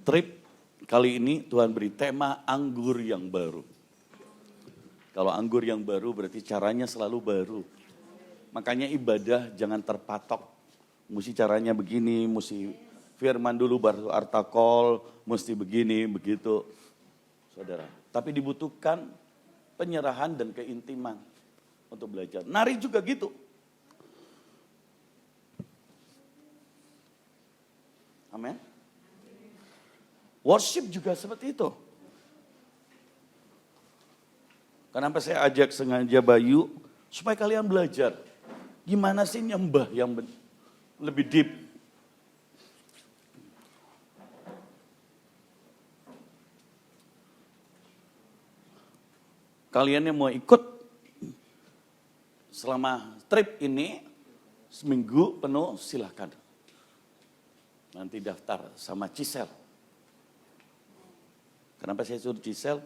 Trip kali ini Tuhan beri tema anggur yang baru. Kalau anggur yang baru berarti caranya selalu baru. Makanya ibadah jangan terpatok. Mesti caranya begini, mesti firman dulu baru artakol, mesti begini, begitu. Saudara, tapi dibutuhkan penyerahan dan keintiman untuk belajar. Nari juga gitu. Amin. Worship juga seperti itu. Kenapa saya ajak sengaja Bayu? Supaya kalian belajar. Gimana sih nyembah yang lebih deep. Kalian yang mau ikut selama trip ini, seminggu penuh silahkan. Nanti daftar sama Cisel. Kenapa saya suruh Cisel?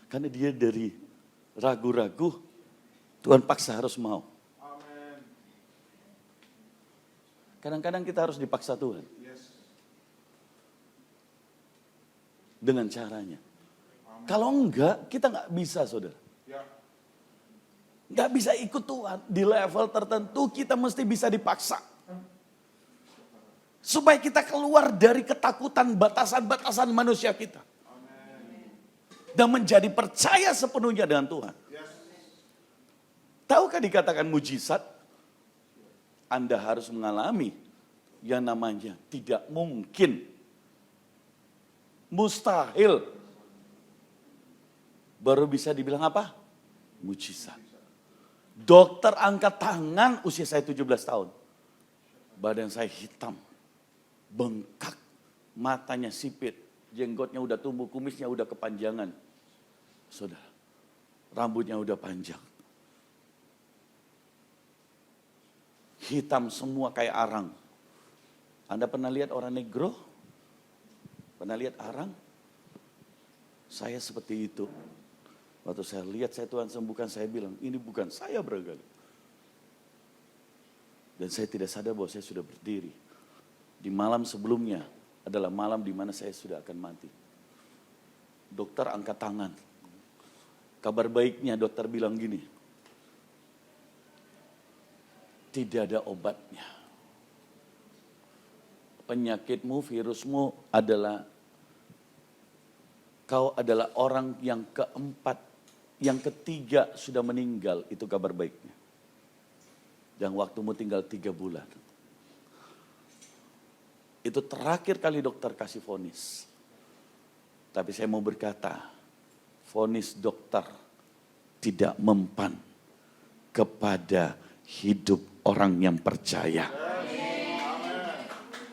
Karena dia dari ragu-ragu, Tuhan paksa harus mau. Amen. Kadang-kadang kita harus dipaksa Tuhan. Dengan caranya. Amen. Kalau enggak, kita enggak bisa, saudara. Ya. Enggak bisa ikut Tuhan. Di level tertentu kita mesti bisa dipaksa. Supaya kita keluar dari ketakutan batasan-batasan manusia kita. Dan menjadi percaya sepenuhnya dengan Tuhan. Yes. Tahukah dikatakan mujizat? Anda harus mengalami yang namanya tidak mungkin. Mustahil. Baru bisa dibilang apa? Mujizat. Dokter angkat tangan usia saya 17 tahun. Badan saya hitam. Bengkak. Matanya sipit. Jenggotnya udah tumbuh, kumisnya udah kepanjangan. Saudara, rambutnya udah panjang. Hitam semua kayak arang. Anda pernah lihat orang negro? Pernah lihat arang? Saya seperti itu. Waktu saya lihat saya Tuhan sembuhkan, saya bilang, ini bukan saya barangkali. Dan saya tidak sadar bahwa saya sudah berdiri. Di malam sebelumnya adalah malam di mana saya sudah akan mati. Dokter angkat tangan. Kabar baiknya dokter bilang gini. Tidak ada obatnya. Penyakitmu, virusmu adalah kau adalah orang yang keempat, yang ketiga sudah meninggal, itu kabar baiknya. Dan waktumu tinggal 3 bulan. Itu terakhir kali dokter kasih vonis. Tapi saya mau berkata, vonis dokter tidak mempan kepada hidup orang yang percaya.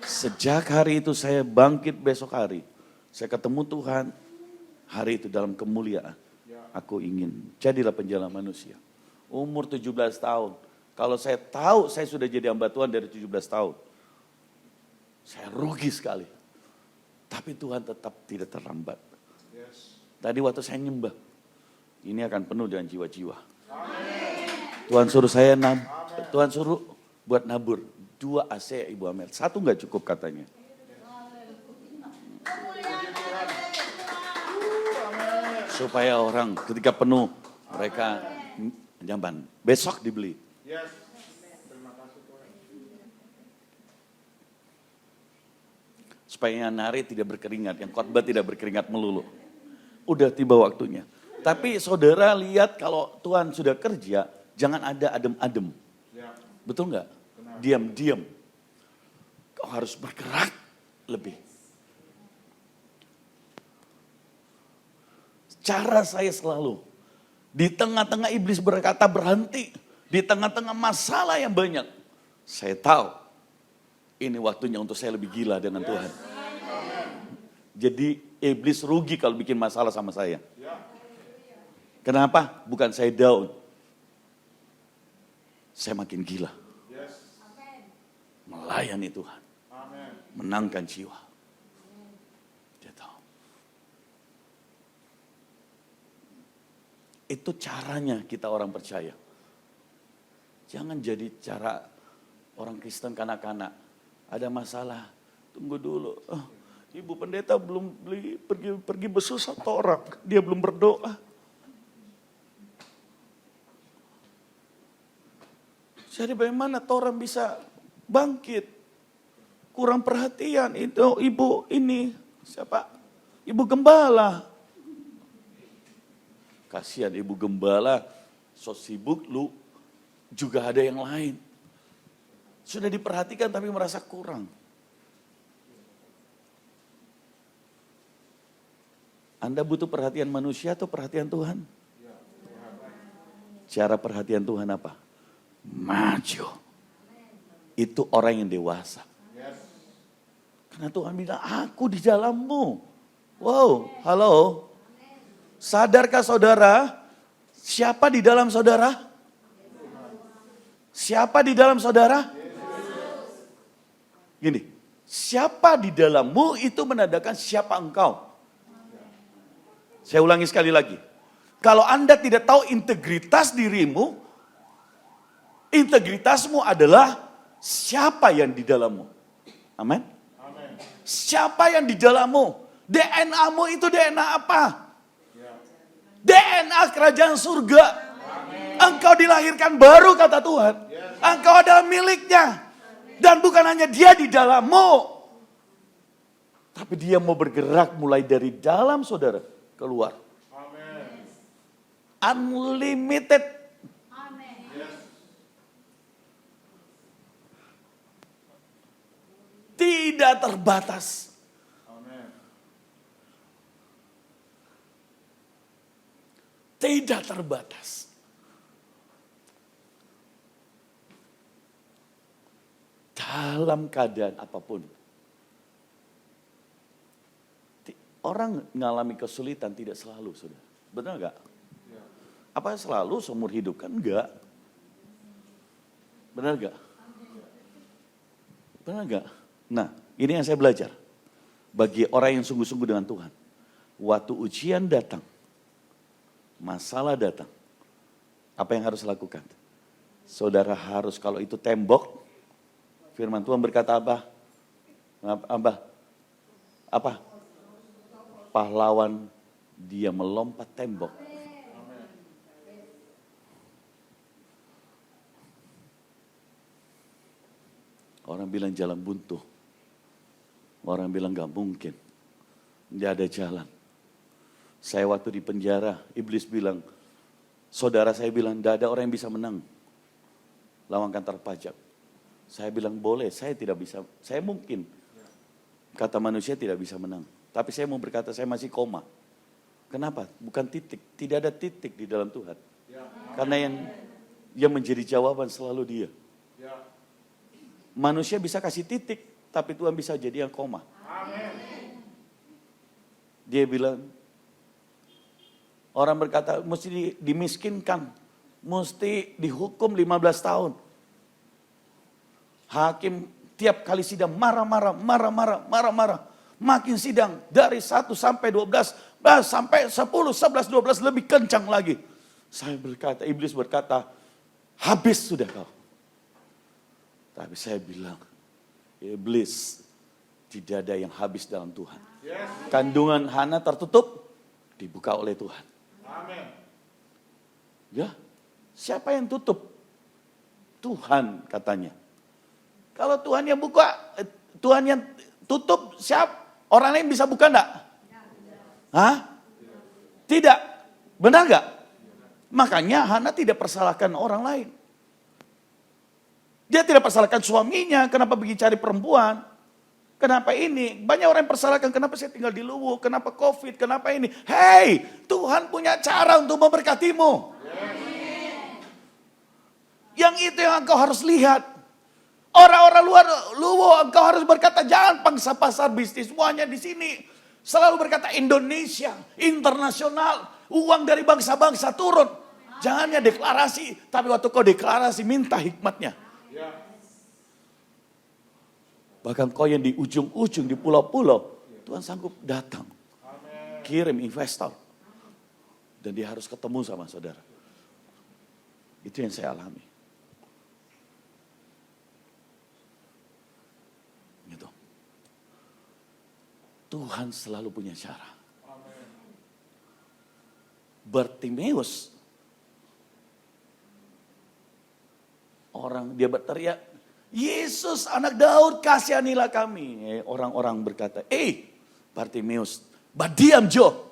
Sejak hari itu saya bangkit besok hari. Saya ketemu Tuhan, hari itu dalam kemuliaan. Aku ingin jadilah penjala manusia. Umur 17 tahun. Kalau saya tahu saya sudah jadi hamba Tuhan dari 17 tahun. Saya rugi sekali. Tapi Tuhan tetap tidak terlambat. Tadi waktu saya nyembah, ini akan penuh dengan jiwa-jiwa. Tuhan suruh saya Tuhan suruh buat nabur 2 AC Ibu Amel. 1 nggak cukup katanya. Supaya orang ketika penuh mereka nyaman. Besok dibeli. Supaya yang nari tidak berkeringat, yang khotbah tidak berkeringat melulu. Udah tiba waktunya. Tapi saudara lihat kalau Tuhan sudah kerja, jangan ada adem-adem. Betul nggak? Diam-diam. Kau harus bergerak lebih. Cara saya selalu, di tengah-tengah iblis berkata berhenti, di tengah-tengah masalah yang banyak, saya tahu ini waktunya untuk saya lebih gila dengan Tuhan. Jadi iblis rugi kalau bikin masalah sama saya. Kenapa? Bukan saya down. Saya makin gila. Melayani Tuhan. Menangkan jiwa. Dia tahu. Itu caranya kita orang percaya. Jangan jadi cara orang Kristen kanak-kanak. Ada masalah, tunggu dulu. Ibu pendeta belum pergi bersusah orang, dia belum berdoa. Jadi bagaimana orang bisa bangkit? Kurang perhatian itu ibu ini siapa? Ibu gembala. Kasihan ibu gembala, so sibuk lu juga ada yang lain. Sudah diperhatikan tapi merasa kurang. Anda butuh perhatian manusia atau perhatian Tuhan? Cara perhatian Tuhan apa? Maju. Itu orang yang dewasa. Karena Tuhan bilang, aku di dalammu. Wow, halo. Sadarkah saudara, siapa di dalam saudara? Siapa di dalam saudara? Gini, siapa di dalammu itu menandakan siapa engkau. Saya ulangi sekali lagi. Kalau Anda tidak tahu integritas dirimu, integritasmu adalah siapa yang di dalammu. Amin. Siapa yang di dalammu? DNA-mu itu DNA apa? DNA kerajaan surga. Engkau dilahirkan baru kata Tuhan. Engkau adalah miliknya. Dan bukan hanya dia di dalammu. Tapi dia mau bergerak mulai dari dalam saudara keluar. Unlimited. Tidak terbatas. Tidak terbatas. Dalam keadaan apapun. Orang mengalami kesulitan tidak selalu, saudara. Benar enggak? Apa selalu seumur hidup? Kan enggak. Benar enggak? Benar enggak? Nah, ini yang saya belajar. Bagi orang yang sungguh-sungguh dengan Tuhan. Waktu ujian datang. Masalah datang. Apa yang harus lakukan? Saudara harus, kalau itu tembok. Firman Tuhan berkata apa? Apa? Pahlawan dia melompat tembok. Orang bilang jalan buntu. Orang bilang gak mungkin. Tidak ada jalan. Saya waktu di penjara, iblis bilang, saudara saya bilang, tidak ada orang yang bisa menang lawan kantor pajak. Saya bilang boleh, saya tidak bisa, saya mungkin. Kata manusia tidak bisa menang. Tapi saya mau berkata saya masih koma. Kenapa? Bukan titik, tidak ada titik di dalam Tuhan. Karena yang menjadi jawaban selalu dia. Manusia bisa kasih titik, tapi Tuhan bisa jadi yang koma. Dia bilang, orang berkata mesti dimiskinkan, mesti dihukum 15 tahun. Hakim tiap kali sidang marah-marah. Makin sidang dari 1 sampai 12, sampai 10, 11, 12 lebih kencang lagi. Saya berkata, iblis berkata, habis sudah kau. Tapi saya bilang, iblis tidak ada yang habis dalam Tuhan. Kandungan Hana tertutup, dibuka oleh Tuhan. Amin. Ya, siapa yang tutup? Tuhan katanya. Kalau Tuhan yang buka, Tuhan yang tutup, siapa? Orang lain bisa buka enggak? Hah? Tidak. Benar enggak? Makanya Hana tidak persalahkan orang lain. Dia tidak persalahkan suaminya, kenapa pergi cari perempuan. Kenapa ini? Banyak orang yang persalahkan, kenapa saya tinggal di Luwu, kenapa COVID, kenapa ini. Hei, Tuhan punya cara untuk memberkatimu. Yang itu yang engkau harus lihat. Orang-orang luar Luwu, engkau harus berkata, jangan pangsa pasar bisnis, semuanya di sini. Selalu berkata Indonesia, internasional, uang dari bangsa-bangsa turun. Jangan hanya deklarasi, tapi waktu kau deklarasi, minta hikmatnya. Bahkan kau yang di ujung-ujung, di pulau-pulau, Tuhan sanggup datang. Kirim investor. Dan dia harus ketemu sama saudara. Itu yang saya alami. Gitu. Tuhan selalu punya cara. Bartimeus, orang dia berteriak, Yesus anak Daud kasihanilah kami. Orang-orang berkata, Bartimeus, diam Jo.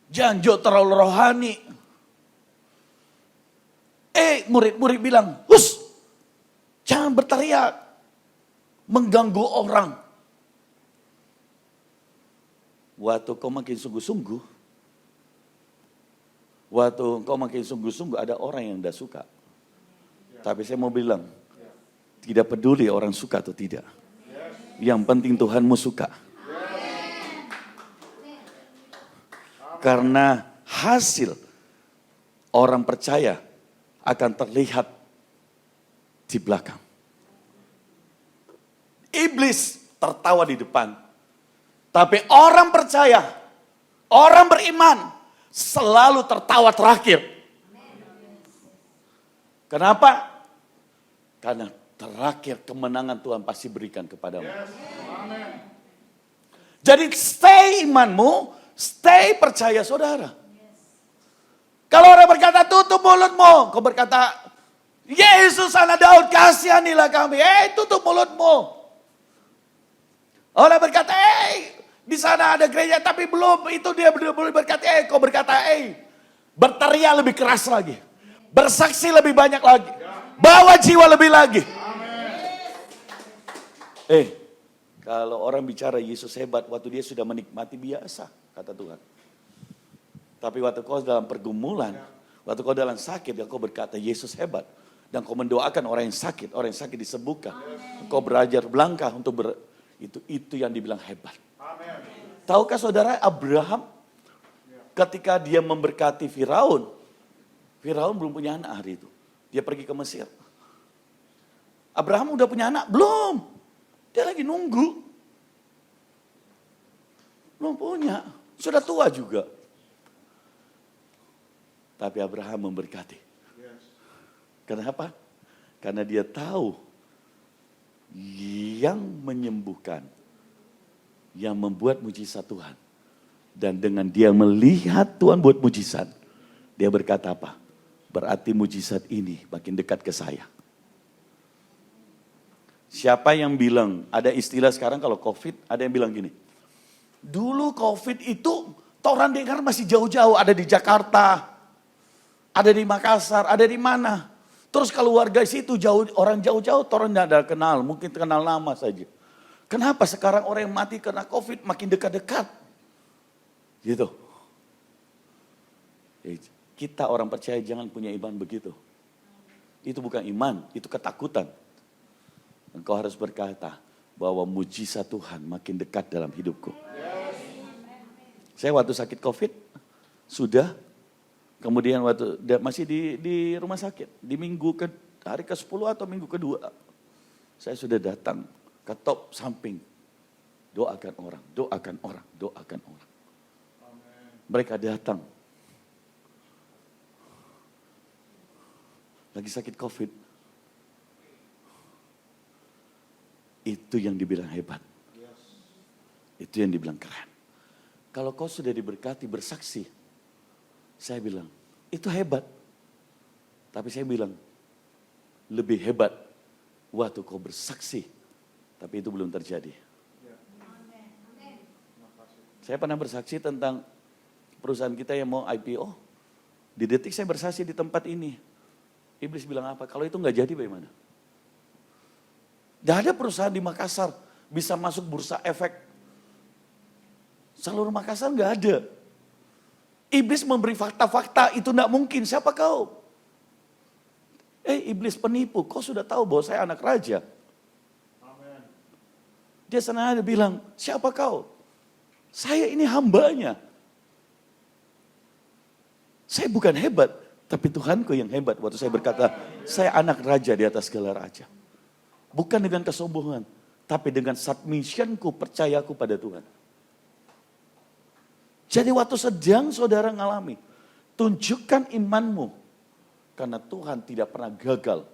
Jangan Jo terlalu rohani. Murid-murid bilang, jangan berteriak. Mengganggu orang. Waktu kau makin sungguh-sungguh, ada orang yang tidak suka. Tapi saya mau bilang, tidak peduli orang suka atau tidak. Yang penting Tuhanmu suka. Karena hasil orang percaya akan terlihat di belakang. Iblis tertawa di depan. Tapi orang percaya, orang beriman selalu tertawa terakhir. Kenapa? Karena terakhir kemenangan Tuhan pasti berikan kepadamu. Jadi stay imanmu, stay percaya saudara. Kalau orang berkata tutup mulutmu, kau berkata Yesus anak Daud kasihanilah kami. Tutup mulutmu. Orang berkata, di sana ada gereja tapi belum. Itu dia boleh berkata, kau berkata, berteriak lebih keras lagi. Bersaksi lebih banyak lagi. Bawa jiwa lebih lagi. Kalau orang bicara Yesus hebat, waktu dia sudah menikmati biasa, kata Tuhan. Tapi waktu kau dalam pergumulan, waktu kau dalam sakit, kau berkata Yesus hebat. Dan kau mendoakan orang yang sakit disembuhkan. Kau belajar melangkah untuk itu yang dibilang hebat. Tahukah saudara Abraham ketika dia memberkati Firaun belum punya anak hari itu. Dia pergi ke Mesir. Abraham udah punya anak? Belum. Dia lagi nunggu. Belum punya. Sudah tua juga. Tapi Abraham memberkati. Kenapa? Karena dia tahu yang menyembuhkan, yang membuat mujizat Tuhan. Dan dengan dia melihat Tuhan buat mujizat, dia berkata apa? Berarti mujizat ini makin dekat ke saya. Siapa yang bilang, ada istilah sekarang kalau COVID, ada yang bilang gini. Dulu COVID itu, orang dengar masih jauh-jauh, ada di Jakarta, ada di Makassar, ada di mana. Terus kalau warga situ orang jauh-jauh, orang tidak ada kenal, mungkin kenal nama saja. Kenapa sekarang orang yang mati karena COVID makin dekat-dekat? Gitu. Kita orang percaya jangan punya iman begitu. Itu bukan iman, itu ketakutan. Engkau harus berkata bahwa mujizat Tuhan makin dekat dalam hidupku. Saya waktu sakit COVID, sudah. Kemudian waktu masih di rumah sakit, di hari ke-10 atau minggu kedua, saya sudah datang ke top samping. Doakan orang. Mereka datang. Lagi sakit COVID. Itu yang dibilang hebat. Itu yang dibilang keren. Kalau kau sudah diberkati bersaksi, saya bilang, itu hebat. Tapi saya bilang, lebih hebat waktu kau bersaksi. Tapi itu belum terjadi. Saya pernah bersaksi tentang perusahaan kita yang mau IPO. Di detik saya bersaksi di tempat ini. Iblis bilang apa? Kalau itu nggak jadi bagaimana? Tidak ada perusahaan di Makassar bisa masuk bursa efek. Seluruh Makassar nggak ada. Iblis memberi fakta-fakta, itu tidak mungkin. Siapa kau? Iblis penipu, kau sudah tahu bahwa saya anak raja. Amen. Dia senang bilang, siapa kau? Saya ini hambanya. Saya bukan hebat, tapi Tuhanku yang hebat. Waktu saya berkata, saya anak raja di atas segala raja. Bukan dengan kesombongan, tapi dengan submissionku, percayaku pada Tuhan. Jadi waktu sedang saudara ngalami, tunjukkan imanmu. Karena Tuhan tidak pernah gagal.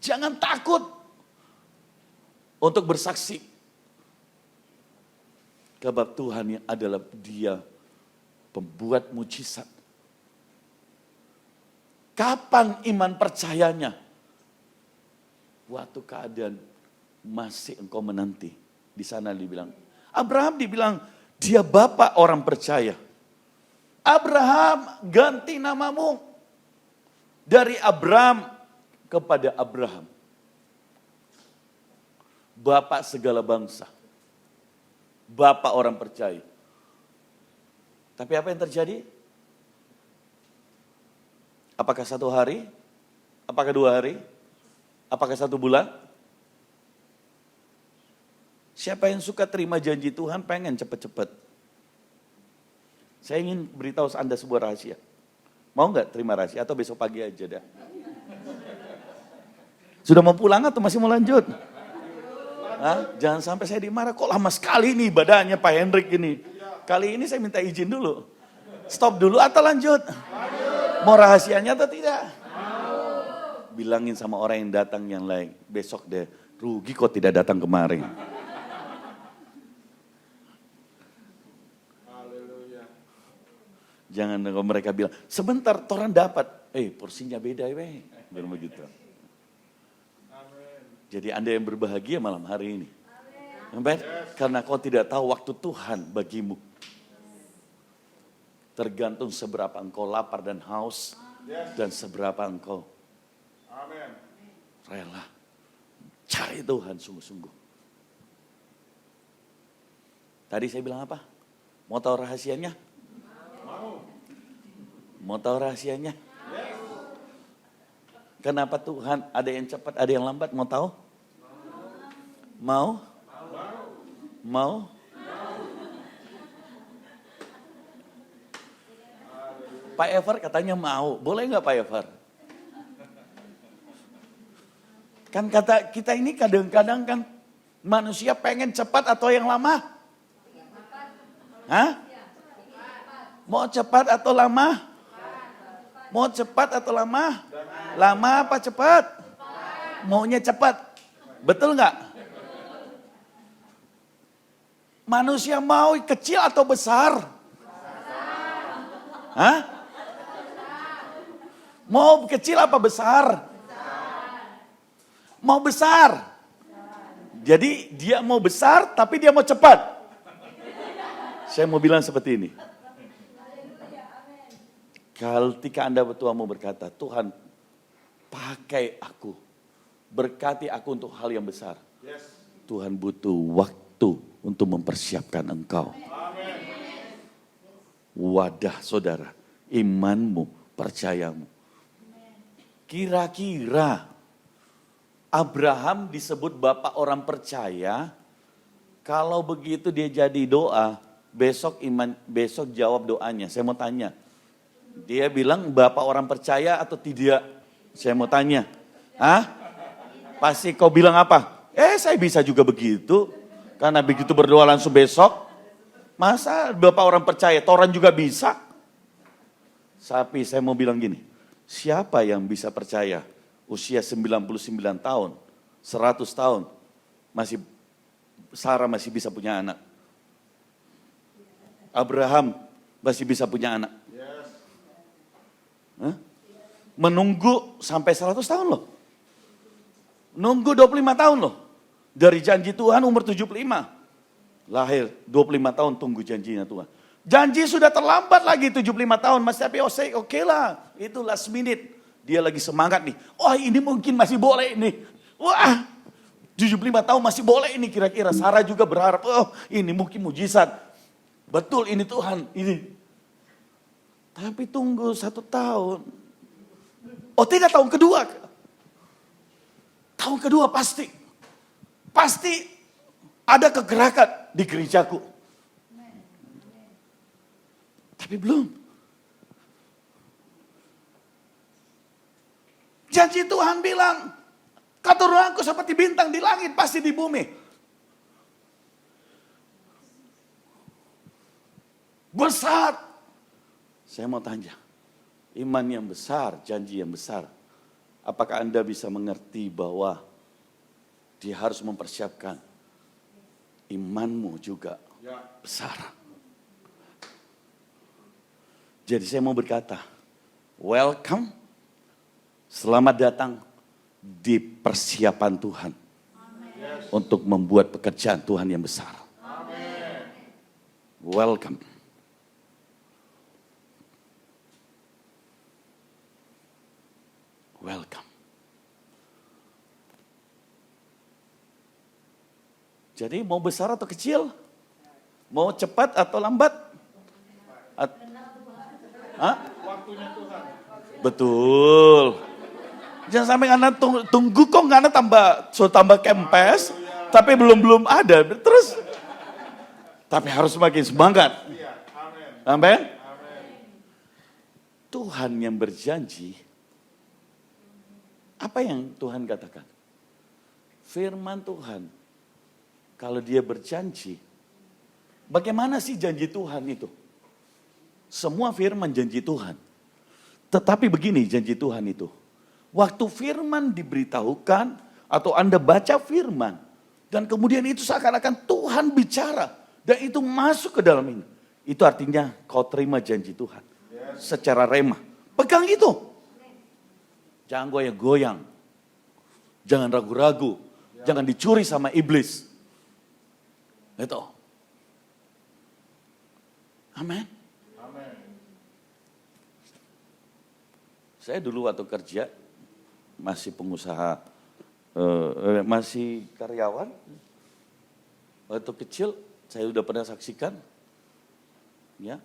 Jangan takut. untuk bersaksi kebab Tuhan yang adalah Dia pembuat mujizat. Kapan iman percayanya? Waktu keadaan masih engkau menanti. Di sana dibilang, Abraham dibilang, dia bapak orang percaya. Abraham, ganti namamu. Dari Abram kepada Abraham. Bapak segala bangsa. Bapak orang percaya. Tapi apa yang terjadi? Apakah 1 hari? Apakah 2 hari? Apakah 1 bulan? Siapa yang suka terima janji Tuhan pengen cepat-cepat. Saya ingin beritahu Anda sebuah rahasia. Mau nggak terima rahasia atau besok pagi aja dah? Sudah mau pulang atau masih mau lanjut? Hah? Jangan sampai saya dimarah, kok lama sekali nih ibadahnya Pak Hendrik ini. Kali ini saya minta izin dulu. Stop dulu atau lanjut? Mau rahasianya atau tidak? Bilangin sama orang yang datang yang lain, besok deh, rugi kok tidak datang kemarin. Jangan mereka bilang, sebentar toran dapat. Porsinya beda weh. Biar begitu. Jadi Anda yang berbahagia malam hari ini. Amin. Karena kau tidak tahu waktu Tuhan bagimu. Tergantung seberapa engkau lapar dan haus. Dan seberapa engkau rela. Cari Tuhan sungguh-sungguh. Tadi saya bilang apa? Mau tahu rahasianya? Mau tahu rahasianya? Kenapa Tuhan ada yang cepat, ada yang lambat? Mau tahu? Mau? Mau? Pak Ever katanya mau. Boleh nggak Pak Ever? Kan kata kita ini kadang-kadang kan manusia pengen cepat atau yang lama? Hah? Mau cepat atau lama? Mau cepat atau lama? Lama apa cepat? Maunya cepat. Betul nggak? Manusia mau kecil atau besar? Hah? Mau kecil apa besar? Mau besar. Jadi dia mau besar tapi dia mau cepat. Saya mau bilang seperti ini. Ketika Anda bertua mau berkata, Tuhan pakai aku, berkati aku untuk hal yang besar. Tuhan butuh waktu untuk mempersiapkan engkau. Wadah saudara, imanmu, percayamu. Kira-kira Abraham disebut bapak orang percaya, kalau begitu dia jadi doa, besok jawab doanya. Saya mau tanya. Dia bilang bapak orang percaya atau tidak? Saya mau tanya. Hah? Pasti kau bilang apa? Saya bisa juga begitu. Karena begitu berdoa langsung besok. Masa bapak orang percaya? Toran juga bisa. Tapi saya mau bilang gini. Siapa yang bisa percaya? Usia 99 tahun. 100 tahun. Sarah masih bisa punya anak. Abraham masih bisa punya anak. Menunggu sampai 100 tahun loh. Nunggu 25 tahun loh. Dari janji Tuhan umur 75. Lahir 25 tahun tunggu janjinya Tuhan. Janji sudah terlambat lagi 75 tahun. Mas tapi oke lah. Itu last minute. Dia lagi semangat nih. Wah ini mungkin masih boleh ini. Wah 75 tahun masih boleh ini kira-kira. Sarah juga berharap. Ini mungkin mujizat. Betul ini Tuhan. Ini. Tapi tunggu 1 tahun. Tidak tahun kedua. Tahun kedua pasti. Pasti ada kegerakan di gerejaku. Tapi belum. Janji Tuhan bilang, keturunanku seperti bintang di langit, pasti di bumi. Besar. Saya mau tanya, iman yang besar, janji yang besar. Apakah Anda bisa mengerti bahwa dia harus mempersiapkan imanmu juga besar. Jadi saya mau berkata, welcome, selamat datang di persiapan Tuhan. Untuk membuat pekerjaan Tuhan yang besar. Welcome. Welcome. Jadi mau besar atau kecil? Mau cepat atau lambat? Waktunya Tuhan. Betul. Jangan sampai Anda tunggu kok Anda tambah kempes, tapi belum ada. Terus, tapi harus semakin semangat. Amin. Tuhan yang berjanji, apa yang Tuhan katakan? Firman Tuhan, kalau dia berjanji, bagaimana sih janji Tuhan itu? Semua firman janji Tuhan. Tetapi begini janji Tuhan itu. Waktu firman diberitahukan atau Anda baca firman. Dan kemudian itu seakan-akan Tuhan bicara. Dan itu masuk ke dalam ini. Itu artinya kau terima janji Tuhan. Secara rema. Pegang itu. Jangan goyang-goyang. Jangan ragu-ragu. Jangan dicuri sama iblis. Itu. Amin. Saya dulu waktu kerja, masih pengusaha, masih karyawan. Waktu kecil, saya udah pernah saksikan. Ya.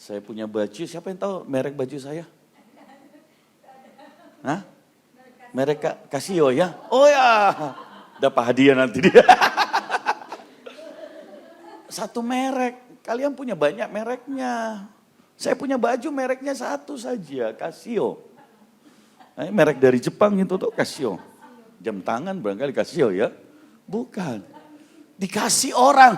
Saya punya baju, siapa yang tahu merek baju saya? Hah? Merek Casio ya? Oh ya, dapat hadiah nanti dia. Satu merek, kalian punya banyak mereknya. Saya punya baju mereknya satu saja, Casio. Merek dari Jepang itu tuh Casio. Jam tangan barangkali Casio ya. Bukan. Dikasih orang.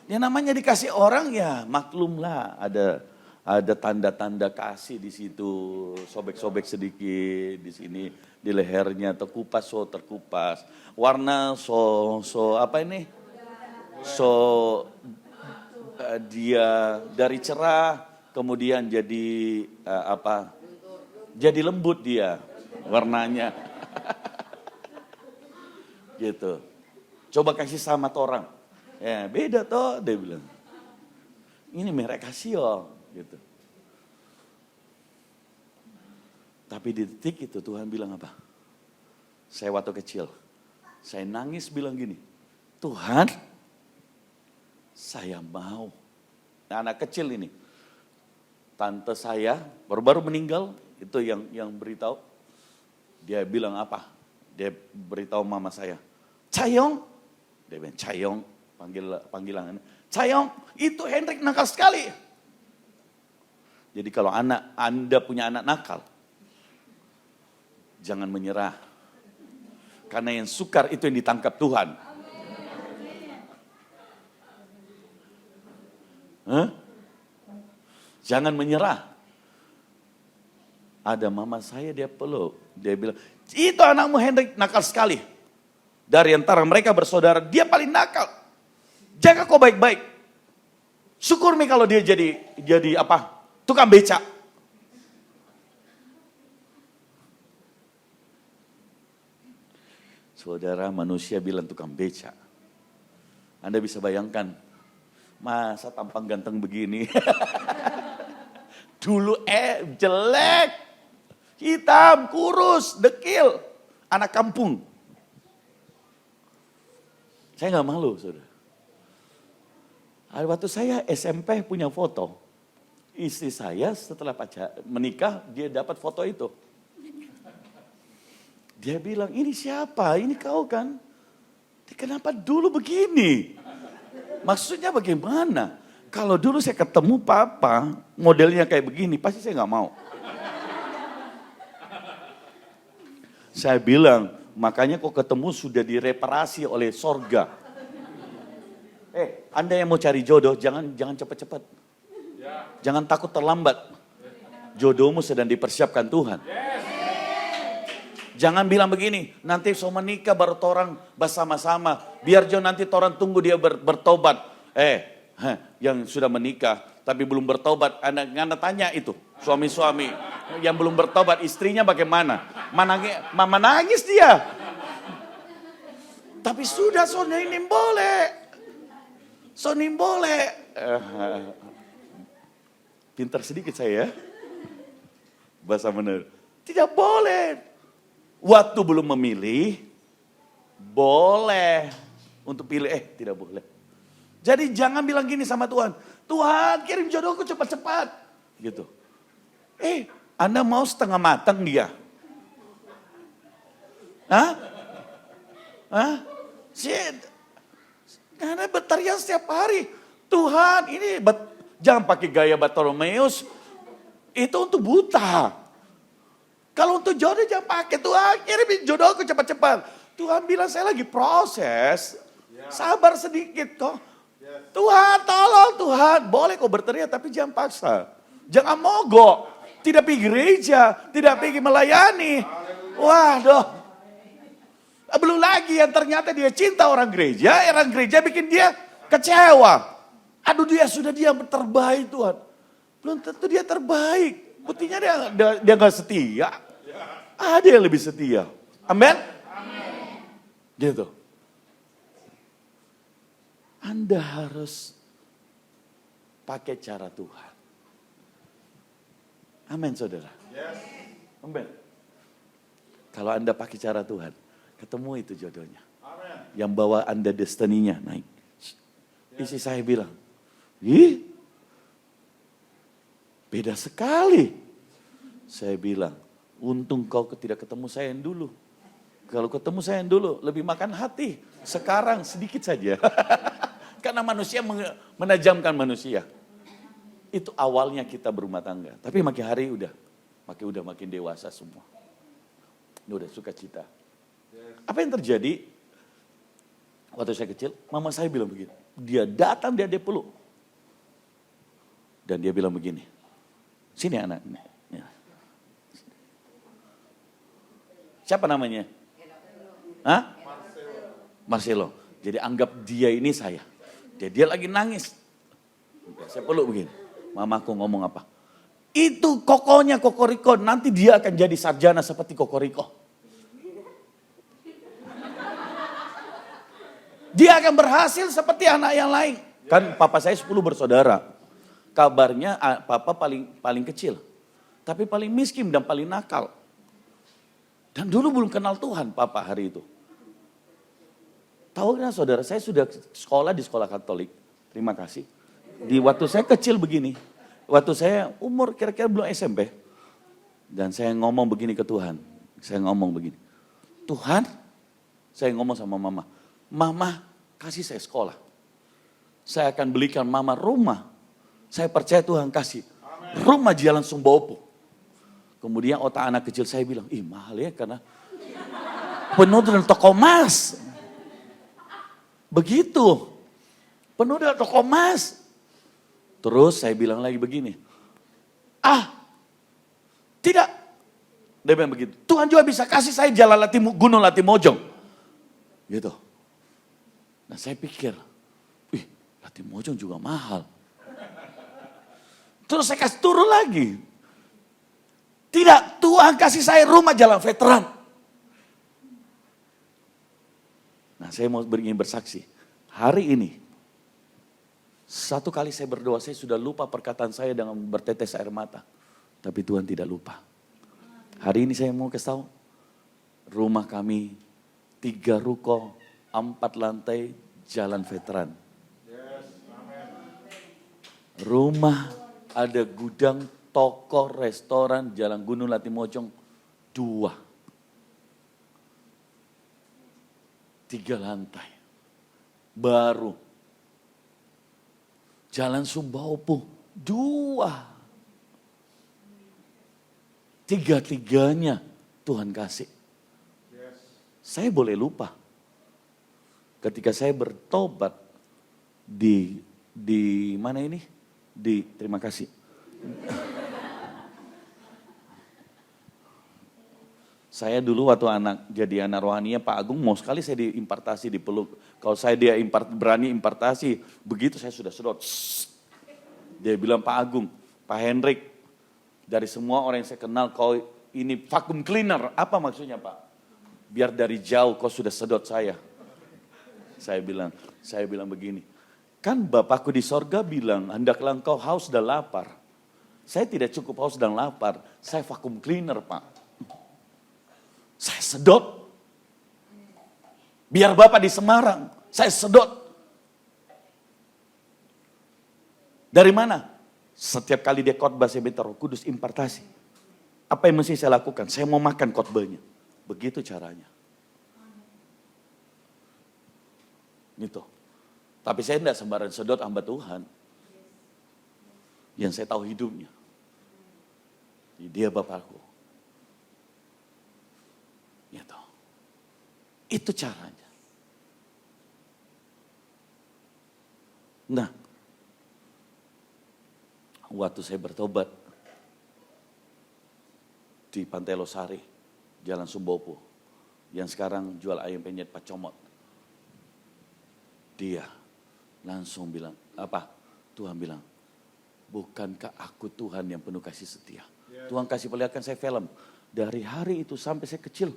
Ya namanya dikasih orang ya maklumlah ada tanda-tanda kasih di situ, sobek-sobek sedikit di sini di lehernya, terkupas terkupas. Warna apa ini? Dia dari cerah kemudian jadi jadi lembut dia warnanya. Gitu. Coba kasih sama orang. Ya, beda toh dia bilang. Ini merek Casio gitu. Tapi di detik itu Tuhan bilang apa? Saya waktu kecil, saya nangis bilang gini, Tuhan, saya mau. Nah, anak kecil ini, tante saya baru-baru meninggal, itu yang beritahu. Dia bilang apa? Dia beritahu mama saya, Cayong, dia bilang Cayong, panggilan. Cayong, itu Hendrik nakal sekali. Jadi kalau Anda punya anak nakal, jangan menyerah. Karena yang sukar itu yang ditangkap Tuhan. Jangan menyerah. Ada mama saya dia peluk. Dia bilang, itu anakmu Hendrik nakal sekali. Dari antara mereka bersaudara, dia paling nakal. Jaga kau baik-baik. Syukur nih kalau dia jadi apa? Tukang becak. Saudara, manusia bilang tukang becak. Anda bisa bayangkan, masa tampang ganteng begini. Dulu jelek, hitam, kurus, dekil, anak kampung. Saya nggak malu, saudara. Waktu saya SMP punya foto. Istri saya setelah menikah, dia dapat foto itu. Dia bilang, ini siapa? Ini kau kan? Kenapa dulu begini? Maksudnya bagaimana? Kalau dulu saya ketemu papa, modelnya kayak begini, pasti saya nggak mau. Saya bilang, makanya kok ketemu sudah direparasi oleh sorga. Anda yang mau cari jodoh, jangan cepat-cepat. Jangan takut terlambat. Jodohmu sedang dipersiapkan Tuhan. Jangan bilang begini, nanti so menikah baru torang bersama-sama. Biar jo nanti torang tunggu dia bertobat. Yang sudah menikah tapi belum bertobat, anak tanya itu. Suami-suami yang belum bertobat, istrinya bagaimana? Mama nangis dia. Tapi sudah sonim boleh. Sonim boleh. Pintar sedikit saya ya. Bahasa benar. Tidak boleh. Waktu belum memilih, boleh untuk pilih, tidak boleh. Jadi jangan bilang gini sama Tuhan, Tuhan kirim jodohku cepat-cepat. Gitu. Anda mau setengah matang dia? Anda berteriak setiap hari, Tuhan ini, jangan pakai gaya Bartolomeus, itu untuk buta. Kalau untuk jodoh jangan pakai, Tuhan kirim jodohku cepat-cepat. Tuhan bilang saya lagi proses, sabar sedikit kok. Tuhan tolong Tuhan, boleh kok berteriak tapi jangan paksa. Jangan mogok, tidak pergi gereja, tidak pergi melayani. Waduh, belum lagi yang ternyata dia cinta orang gereja bikin dia kecewa. Aduh dia terbaik Tuhan. Belum tentu dia terbaik, buktinya dia gak setia. Ada yang lebih setia. Amin? Gitu. Anda harus pakai cara Tuhan. Amin saudara. Amin. Kalau Anda pakai cara Tuhan, ketemu itu jodohnya. Yang bawa Anda destininya naik. Isi saya bilang, beda sekali. Saya bilang, untung kau tidak ketemu saya yang dulu. Kalau ketemu saya yang dulu, lebih makan hati. Sekarang sedikit saja. Karena manusia menajamkan manusia. Itu awalnya kita berumah tangga. Tapi makin hari makin dewasa semua. Udah suka cita. Apa yang terjadi? Waktu saya kecil, mama saya bilang begini. Dia datang, dia peluk. Dan dia bilang begini. Sini anak. Siapa namanya? Marcelo. Jadi anggap dia ini saya. Dia lagi nangis. Saya peluk begini. Mamaku ngomong apa? Itu kokonya Kokoriko. Nanti dia akan jadi sarjana seperti Kokoriko. Dia akan berhasil seperti anak yang lain. Kan papa saya 10 bersaudara. Kabarnya papa paling kecil. Tapi paling miskin dan paling nakal. Dan dulu belum kenal Tuhan papa hari itu. Tahu kan saudara, saya sudah sekolah di sekolah Katolik. Terima kasih. Di waktu saya kecil begini. Waktu saya umur kira-kira belum SMP. Dan saya ngomong begini ke Tuhan. Saya ngomong begini. Tuhan, saya ngomong sama mama. Mama kasih saya sekolah. Saya akan belikan mama rumah. Saya percaya Tuhan kasih. Rumah Jalan Sumbaopo. Kemudian otak anak kecil saya bilang, mahal ya karena penuh dengan toko emas. Begitu. Penuh dengan toko emas. Terus saya bilang lagi begini. Tidak. Dia bilang begitu. Tuhan juga bisa kasih saya jalan Gunung Latimojong. Gitu. Nah saya pikir, Latimojong juga mahal. Terus saya kasih turun lagi. Tidak, Tuhan kasih saya rumah Jalan Veteran. Nah saya mau ingin bersaksi. Hari ini, satu kali saya berdoa, saya sudah lupa perkataan saya dengan bertetes air mata. Tapi Tuhan tidak lupa. Hari ini saya mau kasih tahu, rumah kami 3 ruko, 4 lantai, Jalan Veteran. Rumah, ada gudang, toko, restoran, Jalan Gunung Latimojong, 2. 3 lantai. Baru. Jalan Sumbaopo, 2. 3-tiganya Tuhan kasih. Saya boleh lupa. Ketika saya bertobat di mana ini? Terima kasih. Saya dulu waktu jadi anak rohaninya Pak Agung mau sekali saya diimpartasi, dipeluk. Kalau saya dia berani impartasi, begitu saya sudah sedot. Dia bilang, Pak Agung, Pak Hendrik, dari semua orang yang saya kenal kau ini vacuum cleaner. Apa maksudnya Pak? Biar dari jauh kau sudah sedot saya. Saya bilang begini, kan Bapakku di sorga bilang, hendaklah engkau haus dan lapar. Saya tidak cukup haus dan lapar, saya vacuum cleaner Pak. Saya sedot. Biar Bapak di Semarang, saya sedot. Dari mana? Setiap kali dia khotbah saya minta Roh Kudus impartasi. Apa yang mesti saya lakukan? Saya mau makan khotbahnya. Begitu caranya. Gitu. Tapi saya tidak sembarangan sedot hamba Tuhan. Yang saya tahu hidupnya. Dia Bapakku. Gitu. Itu caranya. Nah, waktu saya bertobat di Pantai Losari, Jalan Sumbopo, yang sekarang jual ayam penyet Pak Comot. Dia langsung bilang, apa? Tuhan bilang, bukankah aku Tuhan yang penuh kasih setia? Tuhan kasih perlihatkan saya film. Dari hari itu sampai saya kecil.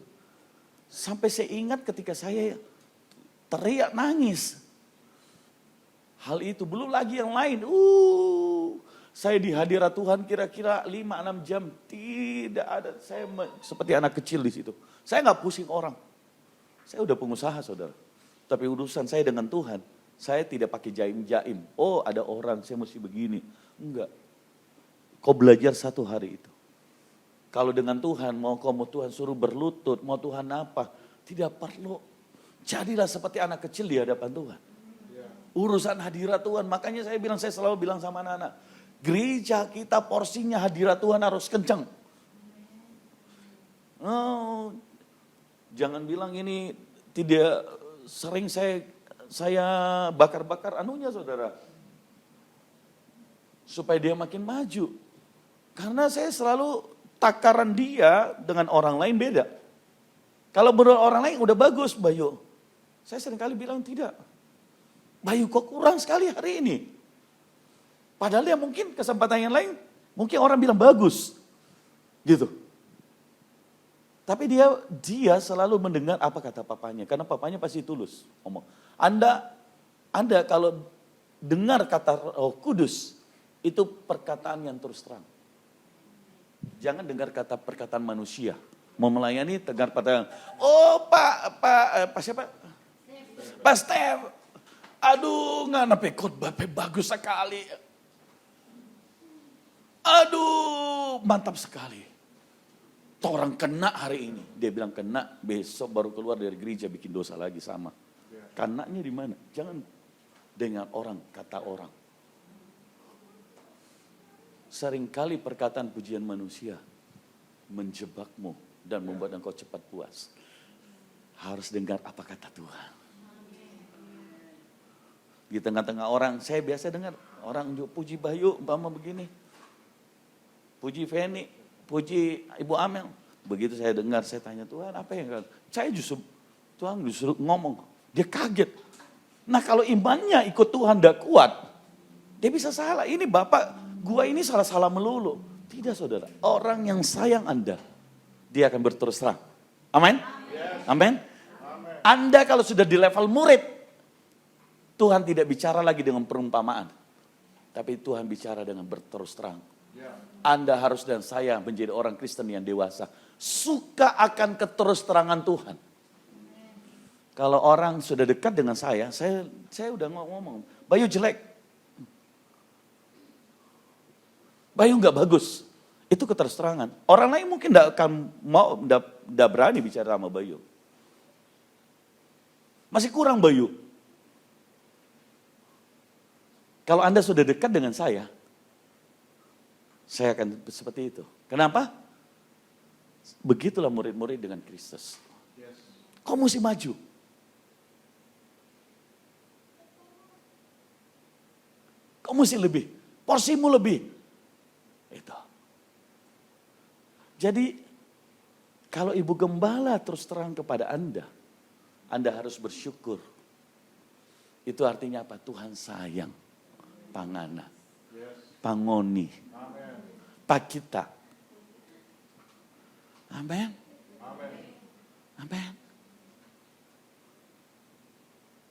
Sampai saya ingat ketika saya teriak nangis. Hal itu belum lagi yang lain. Saya di hadirat Tuhan kira-kira 5-6 jam. Tidak ada, saya seperti anak kecil di situ. Saya nggak pusing orang. Saya udah pengusaha saudara. Tapi urusan saya dengan Tuhan, saya tidak pakai jaim-jaim. Oh ada orang, saya mesti begini. Enggak. Kau belajar satu hari itu. Kalau dengan Tuhan, mau Tuhan suruh berlutut, mau Tuhan apa, tidak perlu. Jadilah seperti anak kecil di hadapan Tuhan. Urusan hadirat Tuhan, makanya saya selalu bilang sama anak-anak, gereja kita porsinya hadirat Tuhan harus kencang. Oh, jangan bilang ini tidak sering saya bakar-bakar anunya saudara. Supaya dia makin maju. Karena saya selalu takaran dia dengan orang lain beda. Kalau menurut orang lain udah bagus Bayu. Saya seringkali bilang tidak. Bayu kok kurang sekali hari ini. Padahal dia mungkin kesempatan yang lain, mungkin orang bilang bagus. Gitu. Tapi dia selalu mendengar apa kata papanya. Karena papanya pasti tulus ngomong. Anda kalau dengar kata Roh Kudus, itu perkataan yang terus terang. Jangan dengar perkataan manusia. Mau melayani, dengar pada, oh Pak siapa? Pak Stef. Aduh, nggak nape khotbah bagus sekali. Aduh, mantap sekali. Orang kena hari ini. Dia bilang kena, besok baru keluar dari gereja bikin dosa lagi sama. Kenanya di mana? Jangan dengar orang, kata orang. Seringkali perkataan pujian manusia menjebakmu dan membuat engkau cepat puas. Harus dengar apa kata Tuhan. Di tengah-tengah orang, saya biasa dengar orang puji Bayu, umpama begini. Puji Feni, puji Ibu Amel. Begitu saya dengar, saya tanya Tuhan apa yang Tuhan justru ngomong. Dia kaget. Nah kalau imannya ikut Tuhan tidak kuat, dia bisa salah. Ini Bapak, gua ini salah-salah melulu. Tidak saudara, orang yang sayang Anda, dia akan berterus terang. Amin? Amin? Anda kalau sudah di level murid, Tuhan tidak bicara lagi dengan perumpamaan. Tapi Tuhan bicara dengan berterus terang. Anda harus dan saya menjadi orang Kristen yang dewasa. Suka akan keterus terangan Tuhan. Kalau orang sudah dekat dengan saya udah ngomong, Bayu jelek. Bayu nggak bagus. Itu keterus terangan. Orang lain mungkin nggak akan mau, nggak berani bicara sama Bayu. Masih kurang Bayu. Kalau Anda sudah dekat dengan saya akan seperti itu. Kenapa? Begitulah murid-murid dengan Kristus. Kau mesti maju. Kau mesti lebih. Porsimu lebih. Itu. Jadi Kalau ibu gembala terus terang kepada Anda harus bersyukur. Itu artinya apa? Tuhan sayang, pangana, pangoni, pakita. Amin. Amin.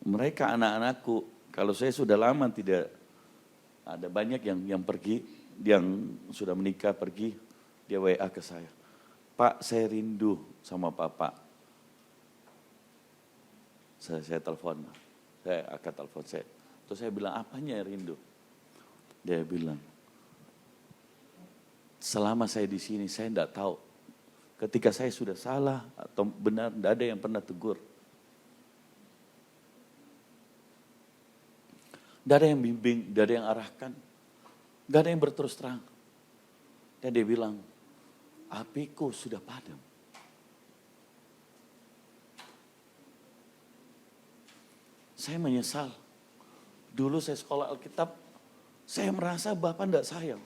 Mereka anak-anakku, kalau saya sudah lama tidak, ada banyak yang pergi, yang sudah menikah pergi, dia WA ke saya. Pak, saya rindu sama Bapak. Saya telepon, saya akan telepon saya. Terus saya bilang, apanya rindu? Dia bilang, selama saya di sini, saya tidak tahu. Ketika saya sudah salah atau benar, tidak ada yang pernah tegur. Tidak ada yang bimbing, tidak ada yang arahkan. Tidak ada yang berterus terang. Dan dia bilang, apiku sudah padam. Saya menyesal. Dulu saya sekolah Alkitab, saya merasa Bapak tidak sayang.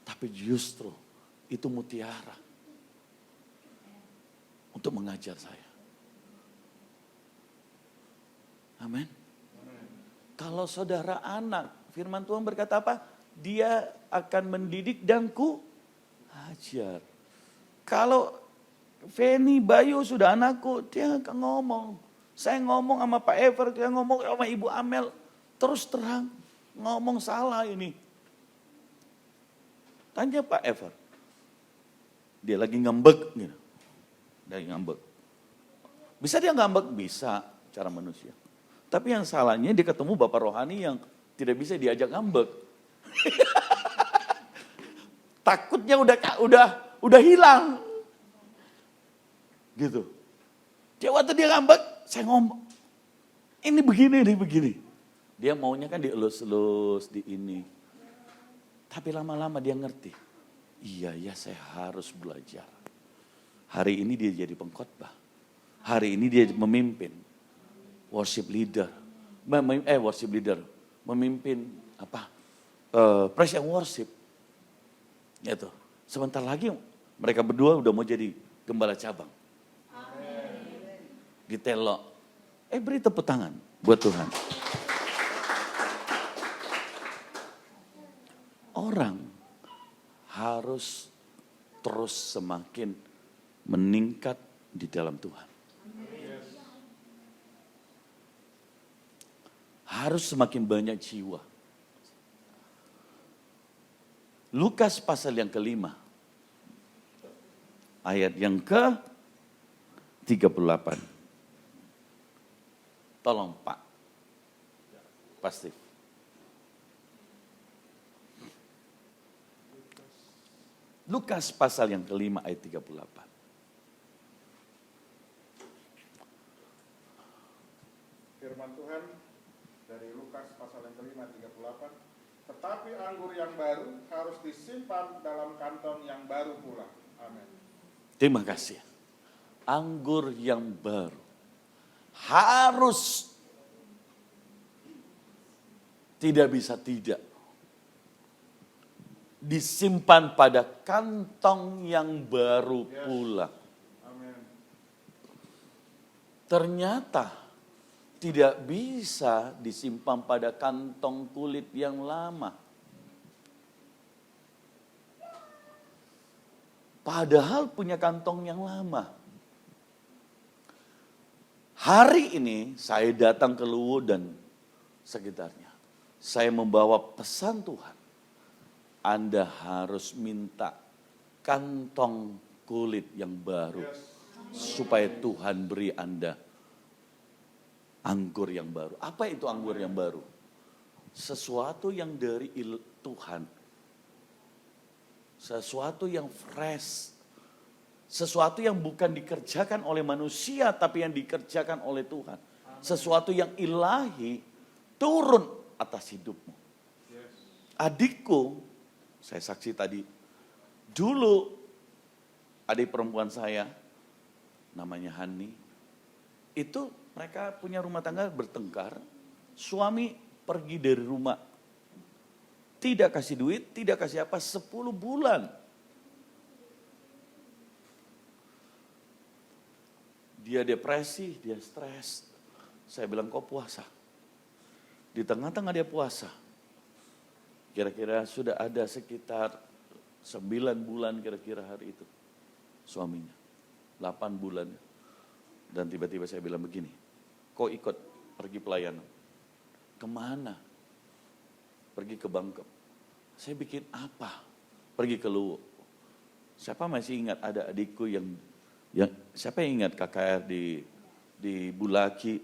Tapi justru itu mutiara untuk mengajar saya. Amin. Kalau saudara anak, firman Tuhan berkata apa? Dia akan mendidik dan ku ajar. Kalau Feni, Bayu sudah anakku, dia akan ngomong. Saya ngomong sama Pak Ever, dia ngomong sama Ibu Amel. Terus terang, ngomong salah ini. Tanya Pak Ever. Dia lagi ngambek gitu. Dia ngambek. Bisa dia ngambek? Bisa, cara manusia. Tapi yang salahnya dia ketemu Bapak Rohani yang tidak bisa diajak ngambek. Takutnya udah hilang. Gitu. Dia waktu dia ngambek, saya ngomong. Ini begini. Dia maunya kan dielus-elus, di ini. Tapi lama-lama dia ngerti. Iya, saya harus belajar. Hari ini dia jadi pengkhotbah. Hari ini dia memimpin. Worship leader. Memimpin apa? Praise and worship. Gitu. Sebentar lagi mereka berdua udah mau jadi gembala cabang. Di Telok. Beri tepuk tangan buat Tuhan. Orang harus terus semakin meningkat di dalam Tuhan. Harus semakin banyak jiwa. Lukas pasal yang ke-5. Ayat yang ke-38. Tolong Pak. Pasti. Lukas pasal yang ke-5 ayat 38. Firman Tuhan dari Lukas pasal yang ke-5 38. Tetapi anggur yang baru harus disimpan dalam kantong yang baru pula. Amin. Terima kasih. Anggur yang baru harus, tidak bisa tidak, disimpan pada kantong yang baru pula. Amin. Ternyata tidak bisa disimpan pada kantong kulit yang lama. Padahal punya kantong yang lama. Hari ini saya datang ke Luwu dan sekitarnya. Saya membawa pesan Tuhan. Anda harus minta kantong kulit yang baru. Supaya Tuhan beri Anda anggur yang baru. Apa itu anggur yang baru? Sesuatu yang dari Tuhan. Sesuatu yang fresh. Sesuatu yang bukan dikerjakan oleh manusia, tapi yang dikerjakan oleh Tuhan. Sesuatu yang ilahi turun atas hidupmu. Adikku, saya saksi tadi, dulu adik perempuan saya, namanya Hani, itu mereka punya rumah tangga bertengkar, suami pergi dari rumah. Tidak kasih duit, tidak kasih apa, 10 bulan. Dia depresi, dia stres. Saya bilang, kok puasa? Di tengah-tengah dia puasa. Kira-kira sudah ada sekitar 9 bulan kira-kira hari itu. Suaminya. 8 bulan. Dan tiba-tiba saya bilang begini, kok ikut pergi pelayanan? Kemana? Pergi ke Bangkok. Saya bikin apa? Pergi ke Luwu. Siapa masih ingat ada adikku yang siapa yang ingat KKR di Bulaki,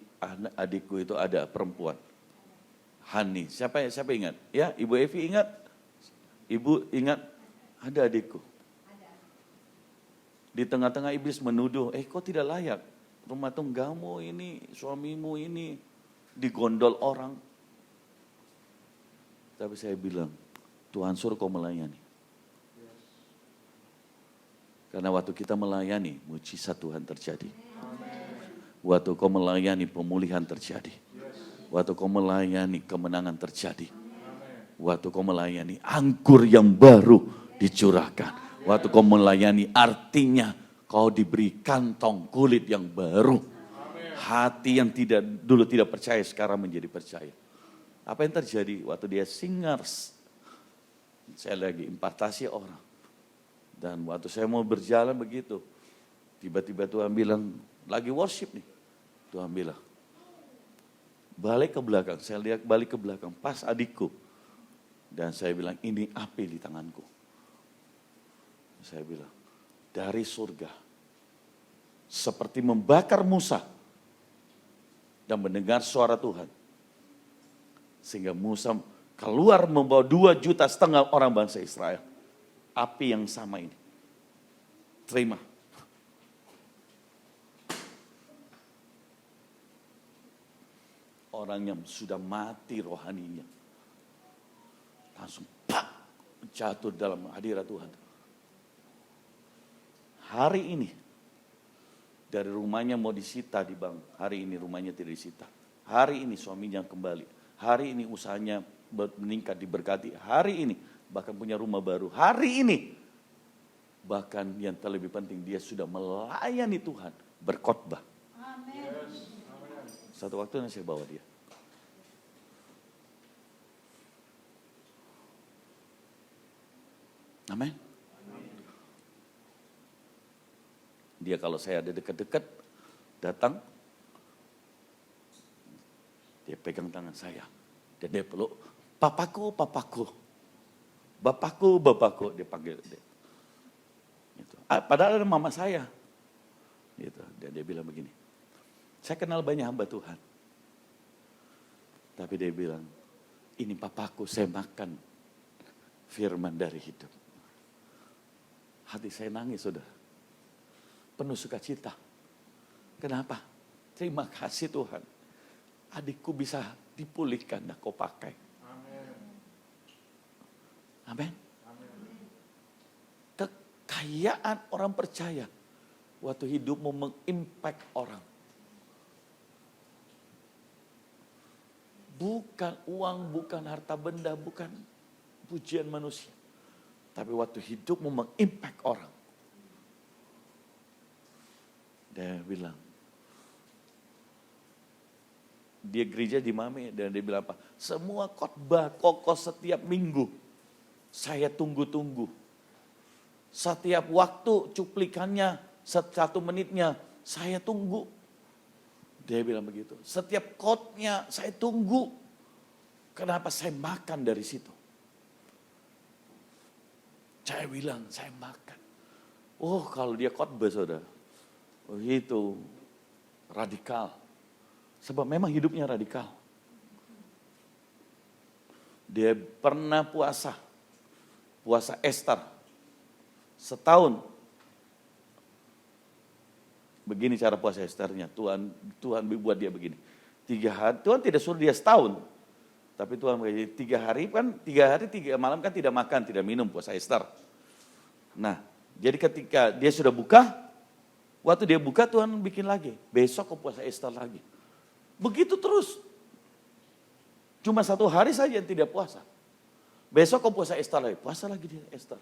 adikku itu ada perempuan. Hani, siapa ingat? Ya, Ibu Evi ingat? Ibu ingat? Ada adikku. Di tengah-tengah iblis menuduh, kok tidak layak? Rumah tanggamu ini, suamimu ini digondol orang. Tapi saya bilang, Tuhan suruh kau melayani. Karena waktu kita melayani, mujizat Tuhan terjadi. Waktu kau melayani, pemulihan terjadi. Waktu kau melayani, kemenangan terjadi. Waktu kau melayani, anggur yang baru dicurahkan. Waktu kau melayani, artinya kau diberi kantong kulit yang baru. Hati yang dulu tidak percaya, sekarang menjadi percaya. Apa yang terjadi waktu dia singers? Saya lagi impartasi orang. Dan waktu saya mau berjalan begitu, tiba-tiba Tuhan bilang, lagi worship nih. Tuhan bilang, balik ke belakang. Saya lihat balik ke belakang, pas adikku. Dan saya bilang, ini api di tanganku. Saya bilang, dari surga. Seperti membakar Musa. Dan mendengar suara Tuhan. Sehingga Musa keluar membawa 2,5 juta orang bangsa Israel. Api yang sama ini. Terima. Orang yang sudah mati rohaninya. Langsung jatuh dalam hadirat Tuhan. Hari ini. Dari rumahnya mau disita di bank. Hari ini rumahnya tidak disita. Hari ini suaminya kembali. Hari ini usahanya meningkat diberkati. Hari ini. Bahkan punya rumah baru. Hari ini. Bahkan yang terlebih penting, dia sudah melayani Tuhan. Berkhotbah. Amin. Satu waktu saya bawa dia. Amin. Dia kalau saya ada dekat-dekat, datang. Dia pegang tangan saya. Dan dia peluk, papaku, papaku. Bapakku, bapakku, dia panggil dia. Gitu. Padahal ada mama saya. Gitu. Dan dia bilang begini, saya kenal banyak hamba Tuhan. Tapi dia bilang, ini papaku, saya makan firman dari hidup. Hati saya nangis, saudara. Penuh sukacita. Kenapa? Terima kasih Tuhan. Adikku bisa dipulihkan, dan kau pakai. Amin. Kekayaan orang percaya waktu hidupmu mengimpact orang. Bukan uang, bukan harta benda, bukan pujian manusia. Tapi waktu hidupmu mengimpact orang. Dia bilang, dia gereja di Mame dan dia bilang apa? Semua khotbah kokoh setiap minggu. Saya tunggu-tunggu. Setiap waktu cuplikannya, 1 menitnya, saya tunggu. Dia bilang begitu. Setiap khotbahnya saya tunggu. Kenapa saya makan dari situ? Saya bilang, saya makan. Oh, kalau dia khotbah, saudara. Oh, itu radikal. Sebab memang hidupnya radikal. Dia pernah puasa Ester. Setahun. Begini cara puasa Esternya. Tuhan buat dia begini. 3 hari, Tuhan tidak suruh dia setahun. Tapi Tuhan begini, 3 hari kan, 3 hari 3 malam kan tidak makan, tidak minum puasa Ester. Nah, jadi ketika dia sudah buka, waktu dia buka Tuhan bikin lagi. Besok kau puasa Ester lagi. Begitu terus. Cuma 1 hari saja yang tidak puasa. Besok kau puasa Ester lagi. Puasa lagi dia Ester.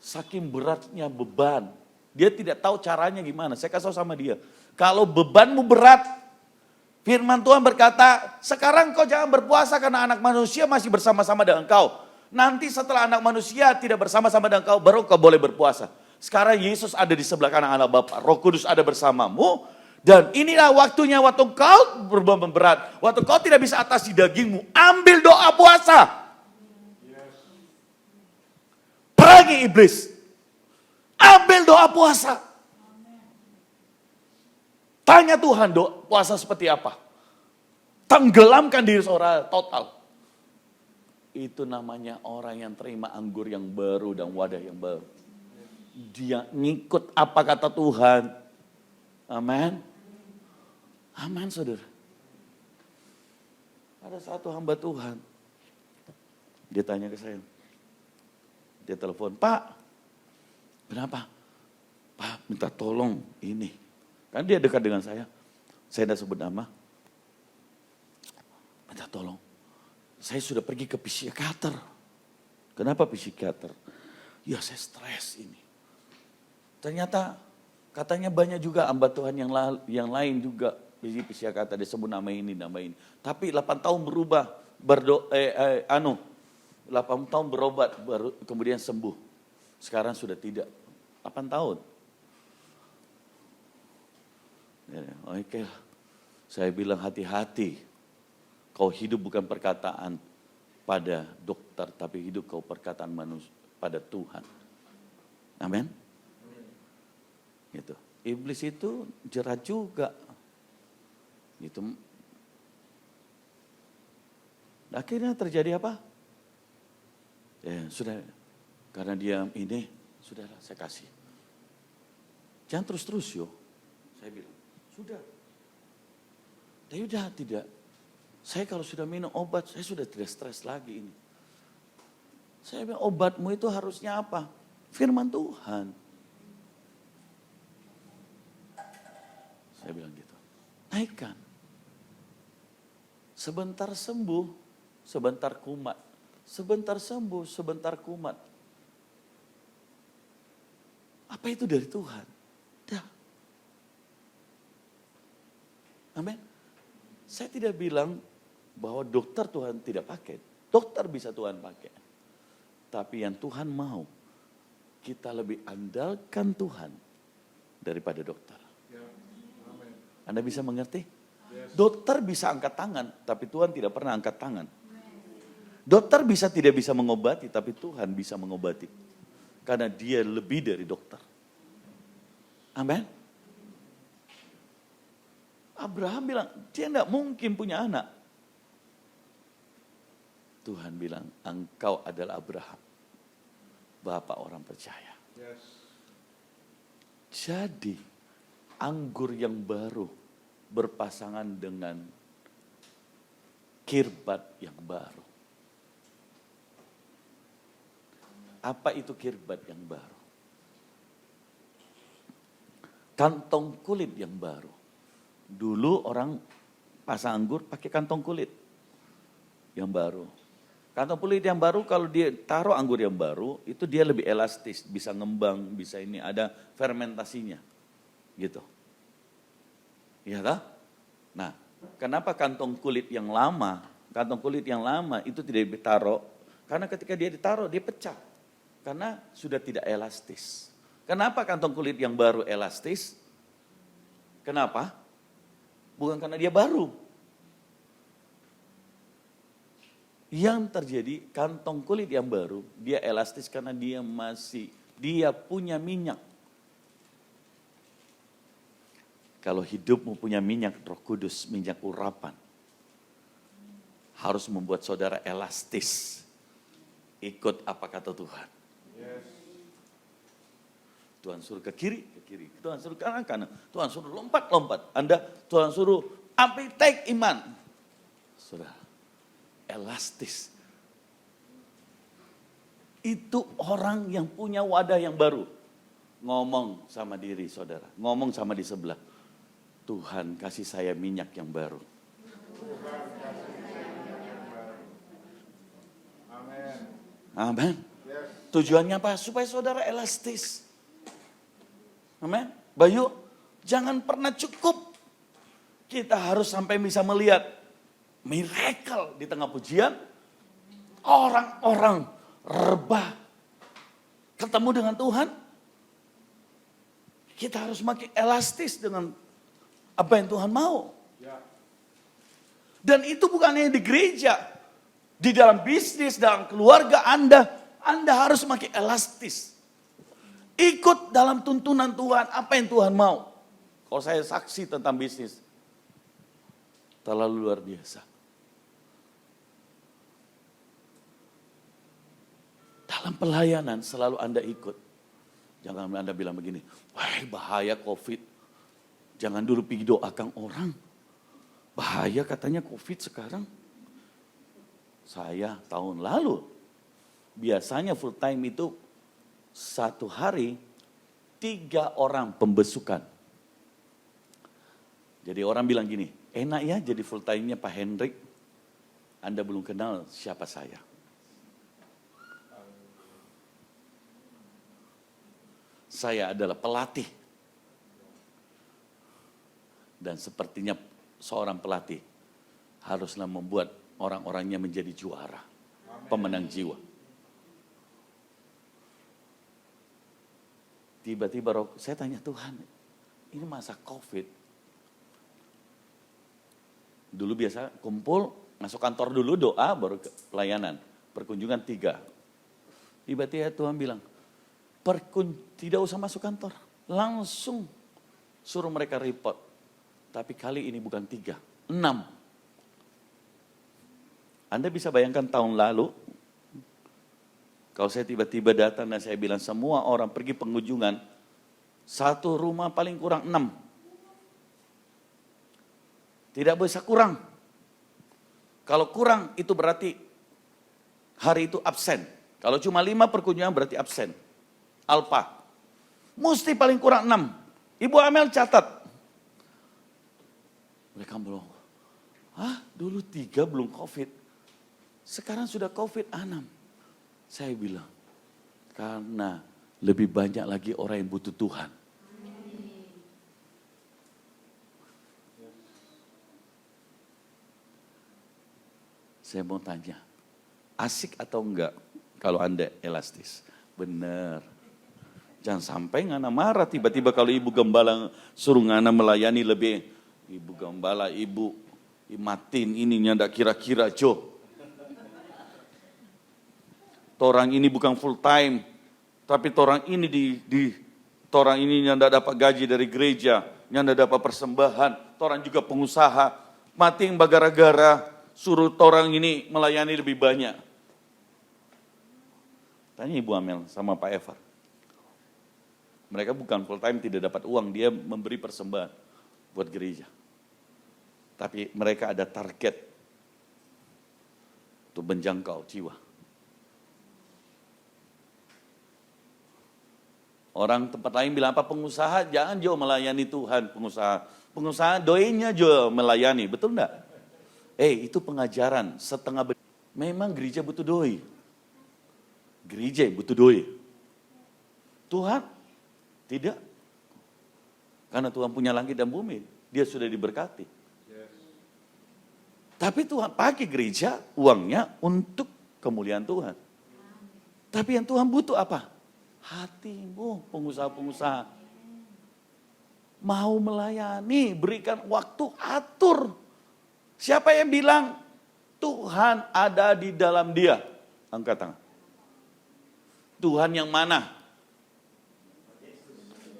Saking beratnya beban Dia tidak tahu caranya gimana. Saya kasih tahu sama dia. Kalau bebanmu berat, firman Tuhan berkata, sekarang kau jangan berpuasa karena anak manusia masih bersama-sama dengan kau. Nanti setelah anak manusia tidak bersama-sama dengan kau, baru kau boleh berpuasa. Sekarang Yesus ada di sebelah kanan Allah Bapa, Roh Kudus ada bersamamu. Dan inilah waktunya waktu kau berbeban berat. Waktu kau tidak bisa atasi dagingmu, ambil doa puasa. Perangi iblis. Ambil doa puasa. Tanya Tuhan, doa puasa seperti apa? Tenggelamkan diri saudara total. Itu namanya orang yang terima anggur yang baru dan wadah yang baru. Dia ngikut apa kata Tuhan. Amin. Amin, saudara. Ada satu hamba Tuhan. Dia tanya ke saya. Dia telepon, Pak. Kenapa? Pak, minta tolong ini. Kan dia dekat dengan saya. Saya tidak sebut nama. Minta tolong. Saya sudah pergi ke psikiater. Kenapa psikiater? Ya saya stres ini. Ternyata katanya banyak juga hamba Tuhan yang lain juga. Psikiater dia sebut nama ini, nama ini. Tapi 8 tahun berubah. 8 tahun berobat baru kemudian sembuh. Sekarang sudah tidak. 8 tahun. Oke. Saya bilang hati-hati. Kau hidup bukan perkataan pada dokter, tapi hidup kau perkataan manusia pada Tuhan. Amin. Gitu. Iblis itu jerat juga. Gitu. Akhirnya terjadi apa? Ya, sudah. Karena dia ini, sudahlah saya kasih. Jangan terus-terus yo. Saya bilang, sudah. Ya udah tidak. Saya kalau sudah minum obat, saya sudah tidak stres lagi ini. Saya bilang obatmu itu harusnya apa? Firman Tuhan. Saya bilang gitu. Naikkan. Sebentar sembuh, sebentar kumat. Sebentar sembuh, sebentar kumat. Apa itu dari Tuhan? Dah. Amin. Saya tidak bilang bahwa dokter Tuhan tidak pakai. Dokter bisa Tuhan pakai. Tapi yang Tuhan mau, kita lebih andalkan Tuhan daripada dokter. Anda bisa mengerti? Dokter bisa angkat tangan, tapi Tuhan tidak pernah angkat tangan. Dokter tidak bisa mengobati, tapi Tuhan bisa mengobati. Karena dia lebih dari dokter. Amin. Abraham bilang, dia tidak mungkin punya anak. Tuhan bilang, engkau adalah Abraham. Bapak orang percaya. Jadi, anggur yang baru berpasangan dengan kirbat yang baru. Apa itu kirbat yang baru? Kantong kulit yang baru. Dulu orang pasang anggur pakai kantong kulit yang baru. Kantong kulit yang baru kalau dia taruh anggur yang baru, itu dia lebih elastis, bisa ngembang, bisa ini, ada fermentasinya. Gitu. Iya tak? Nah, kenapa kantong kulit yang lama itu tidak ditaruh? Karena ketika dia ditaruh, dia pecah. Karena sudah tidak elastis. Kenapa kantong kulit yang baru elastis? Kenapa? Bukan karena dia baru. Yang terjadi kantong kulit yang baru, dia elastis karena dia punya minyak. Kalau hidupmu punya minyak Roh Kudus, minyak urapan, harus membuat saudara elastis. Ikut apa kata Tuhan. Tuhan suruh ke kiri. Tuhan suruh ke kanan. Tuhan suruh lompat. Tuhan suruh ambil take iman. Sudah elastis. Itu orang yang punya wadah yang baru. Ngomong sama diri saudara. Ngomong sama di sebelah. Tuhan kasih saya minyak yang baru. Amin. Tujuannya apa? Supaya saudara elastis. Amin. Bayu, jangan pernah cukup. Kita harus sampai bisa melihat miracle di tengah pujian. Orang-orang rebah ketemu dengan Tuhan. Kita harus makin elastis dengan apa yang Tuhan mau. Dan itu bukan hanya di gereja. Di dalam bisnis, dalam keluarga Anda harus makin elastis. Ikut dalam tuntunan Tuhan, apa yang Tuhan mau. Kalau saya saksi tentang bisnis, terlalu luar biasa. Dalam pelayanan selalu Anda ikut. Jangan Anda bilang begini, wah bahaya COVID. Jangan dulu pergi doakan orang. Bahaya katanya COVID sekarang. Saya tahun lalu, biasanya full time itu satu hari 3 orang pembesukan. Jadi orang bilang gini, enak ya jadi full time-nya Pak Hendrik. Anda belum kenal siapa saya. Saya adalah pelatih. Dan sepertinya seorang pelatih haruslah membuat orang-orangnya menjadi juara. Pemenang jiwa. Tiba-tiba saya tanya Tuhan, ini masa COVID. Dulu biasa kumpul, masuk kantor dulu doa, baru pelayanan. Perkunjungan 3. Tiba-tiba Tuhan bilang, tidak usah masuk kantor. Langsung suruh mereka report. Tapi kali ini bukan 3, 6. Anda bisa bayangkan tahun lalu, kalau saya tiba-tiba datang dan saya bilang semua orang pergi pengunjungan, satu rumah paling kurang 6. Tidak bisa kurang. Kalau kurang itu berarti hari itu absen. Kalau cuma 5 perkunjungan berarti absen. Alfa. Mesti paling kurang 6. Ibu Amel catat. Mereka belum. Dulu 3 belum COVID. Sekarang sudah COVID 6. Saya bilang, karena lebih banyak lagi orang yang butuh Tuhan. Saya mau tanya, asik atau enggak kalau Anda elastis? Benar. Jangan sampai ngana marah tiba-tiba kalau ibu gembala suruh ngana melayani lebih. Ibu gembala, ibu matiin ininya ndak kira-kira Jo. Torang ini bukan full time, tapi torang ini torang ini yang tidak dapat gaji dari gereja, yang tidak dapat persembahan, torang juga pengusaha, mati gara-gara suruh torang ini melayani lebih banyak. Tanya Ibu Amel sama Pak Evar. Mereka bukan full time, tidak dapat uang, dia memberi persembahan buat gereja. Tapi mereka ada target untuk menjangkau jiwa. Orang tempat lain bilang apa pengusaha jangan jauh melayani Tuhan pengusaha doinya jauh melayani, betul enggak? Itu pengajaran setengah. Memang gereja butuh doi, gereja butuh doi. Tuhan tidak, karena Tuhan punya langit dan bumi, dia sudah diberkati. Tapi Tuhan pakai gereja uangnya untuk kemuliaan Tuhan. Tapi yang Tuhan butuh apa? Hatimu, pengusaha-pengusaha. Mau melayani, berikan waktu, atur. Siapa yang bilang Tuhan ada di dalam dia? Angkat tangan. Tuhan yang mana?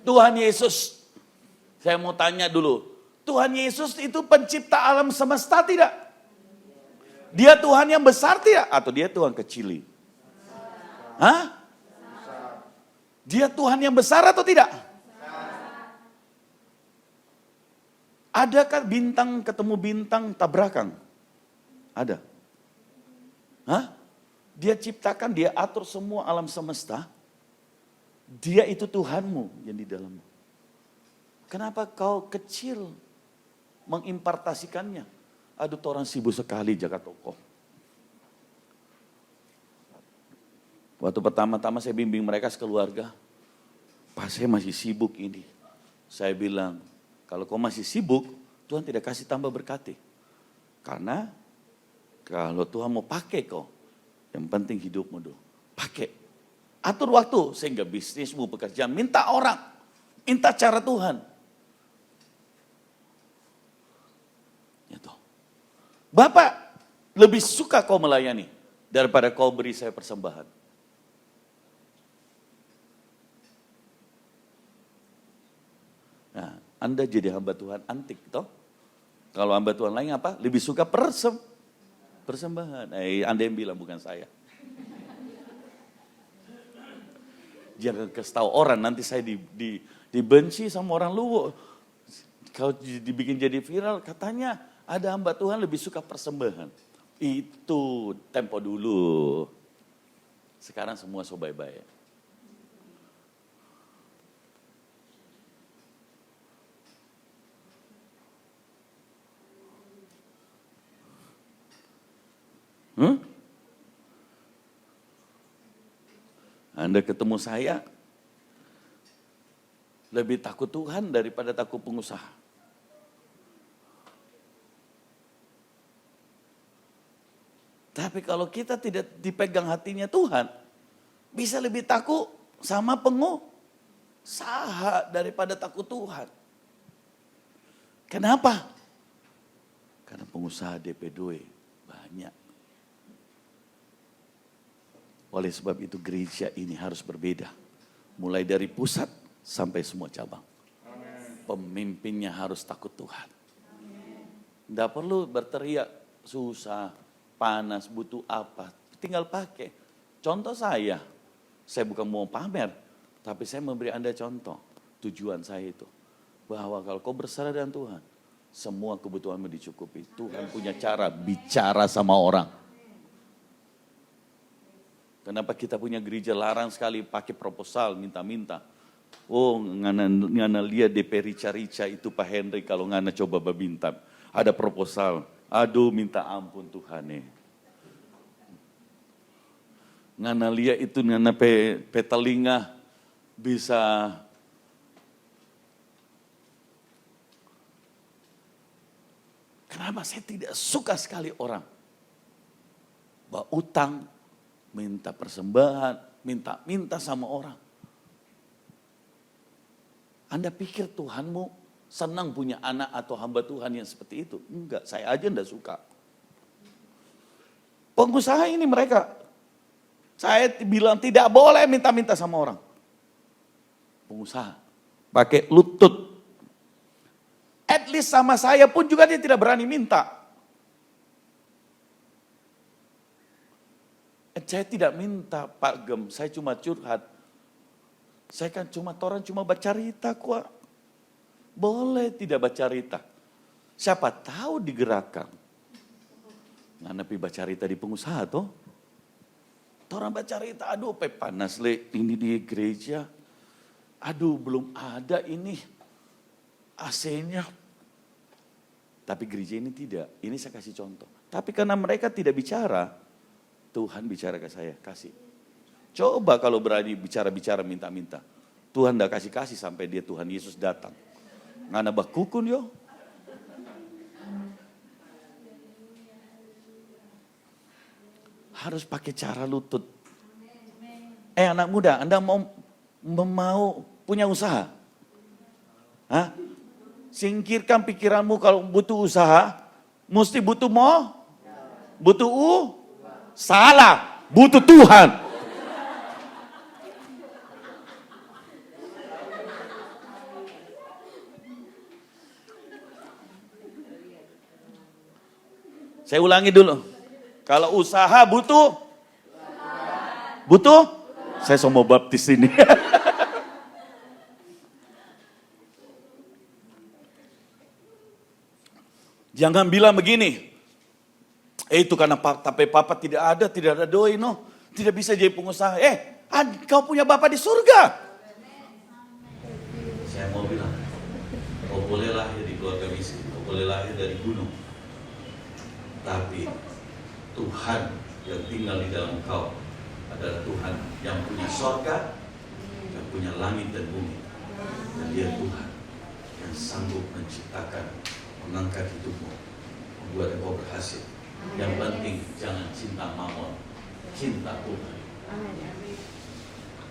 Tuhan Yesus. Saya mau tanya dulu. Tuhan Yesus itu pencipta alam semesta tidak? Dia Tuhan yang besar tidak? Atau dia Tuhan kecil? Hah? Dia Tuhan yang besar atau tidak? Adakah bintang ketemu bintang tabrakan? Ada. Dia ciptakan, dia atur semua alam semesta. Dia itu Tuhanmu yang di dalammu. Kenapa kau kecil mengimpartasikannya? Aduh, orang sibuk sekali jaga toko. Waktu pertama-tama saya bimbing mereka sekeluarga. Pak, saya masih sibuk ini. Saya bilang, kalau kau masih sibuk, Tuhan tidak kasih tambah berkati. Karena kalau Tuhan mau pakai kau, yang penting hidupmu dulu. Pakai. Atur waktu sehingga bisnismu, pekerjaan. Minta orang. Minta cara Tuhan. Itu. Bapak lebih suka kau melayani daripada kau beri saya persembahan. Nah, Anda jadi hamba Tuhan antik, toh? Kalau hamba Tuhan lain apa? Lebih suka persembahan. Anda yang bilang, bukan saya. Jangan kasih tahu orang, nanti saya dibenci sama orang luwu. Kalau dibikin jadi viral, katanya ada hamba Tuhan lebih suka persembahan. Itu tempo dulu. Sekarang semua so bye-bye. Anda ketemu saya, lebih takut Tuhan daripada takut pengusaha. Tapi kalau kita tidak dipegang hatinya Tuhan, bisa lebih takut sama pengusaha daripada takut Tuhan. Kenapa? Karena pengusaha DP2 banyak. Oleh sebab itu gereja ini harus berbeda. Mulai dari pusat sampai semua cabang. Pemimpinnya harus takut Tuhan. Tidak perlu berteriak, susah, panas, butuh apa. Tinggal pakai. Contoh saya bukan mau pamer, tapi saya memberi Anda contoh. Tujuan saya itu. Bahwa kalau kau berserah dengan Tuhan, semua kebutuhanmu dicukupi. Tuhan punya cara bicara sama orang. Kenapa kita punya gereja larang sekali pakai proposal, minta-minta. Oh, ngana lihat DP rica-rica itu Pak Henry kalau ngana coba babintam. Ada proposal, aduh minta ampun Tuhan. Ngana lihat itu ngana petalinga bisa kenapa saya tidak suka sekali orang bawa utang, minta persembahan, minta sama orang. Anda pikir Tuhanmu senang punya anak atau hamba Tuhan yang seperti itu? Enggak, saya aja enggak suka. Pengusaha ini mereka, saya bilang tidak boleh minta-minta sama orang. Pengusaha, pakai lutut. At least sama saya pun juga dia tidak berani minta. Saya tidak minta Pak Gem, saya cuma curhat. Saya kan cuma baca cerita kok. Boleh tidak baca cerita. Siapa tahu digerakkan. Nganapi baca cerita di pengusaha toh. Orang baca cerita, aduh panas ini di gereja. Aduh belum ada ini AC-nya. Tapi gereja ini tidak, ini saya kasih contoh. Tapi karena mereka tidak bicara, Tuhan bicara ke saya, kasih. Coba kalau berani bicara-bicara minta-minta. Tuhan tidak kasih sampai dia Tuhan Yesus datang. Ngana bakukun yo. Harus pakai cara lutut. Anak muda, Anda mau punya usaha? Hah? Singkirkan pikiranmu kalau butuh usaha, mesti butuh butuh salah, butuh Tuhan. Saya ulangi dulu. Kalau usaha butuh? Saya mau baptis ini. Jangan bilang begini. Itu karena tapi papa tidak ada doi no. Tidak bisa jadi pengusaha. Kau punya bapak di surga. Saya mau bilang, kau boleh lahir di keluarga miskin, kau boleh lahir dari gunung. Tapi Tuhan yang tinggal di dalam kau adalah Tuhan yang punya surga, yang punya langit dan bumi. Dan dia Tuhan yang sanggup menciptakan, mengangkat hidupmu, membuat engkau berhasil. Yang penting jangan cinta mamon, cinta Tuhan.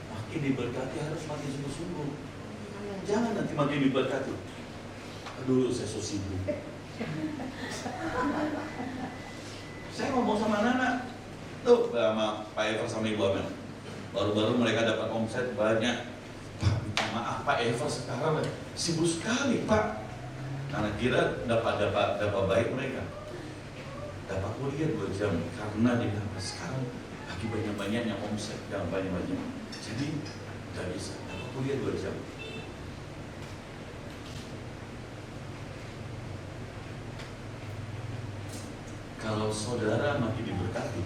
Makin diberkati harus makin sungguh-sungguh. Jangan nanti makin diberkati, aduh saya so sibuk. Saya ngomong sama anak-anak tuh, sama Pak Eva sama Ibu Amel, baru-baru mereka dapat omset banyak. Pak, minta maaf Pak Eva sekarang sibuk sekali Pak. Karena kira dapat baik mereka, dapat kuliah 2 jam, karena dia bilang sekarang lagi banyak-banyaknya omset, jangan banyak-banyak, jadi nggak bisa dapat kuliah 2 jam. Kalau saudara makin diberkati,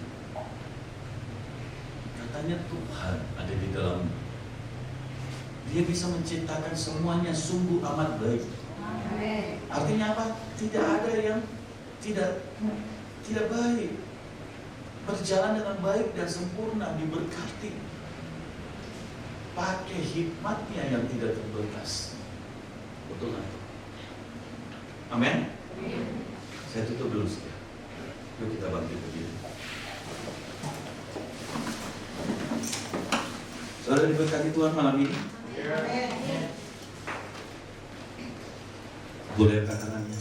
katanya Tuhan ada di dalam. Dia bisa menciptakan semuanya sungguh amat baik. Artinya apa? Tidak ada yang tidak baik. Berjalan dengan baik dan sempurna, diberkati. Pakai hikmatnya yang tidak terbatas. Betul kan? Amin. Saya tutup dulu sekian. Yuk kita bangkit berdiri. Saudara diberkati Tuhan malam ini. Boleh angkat tangannya.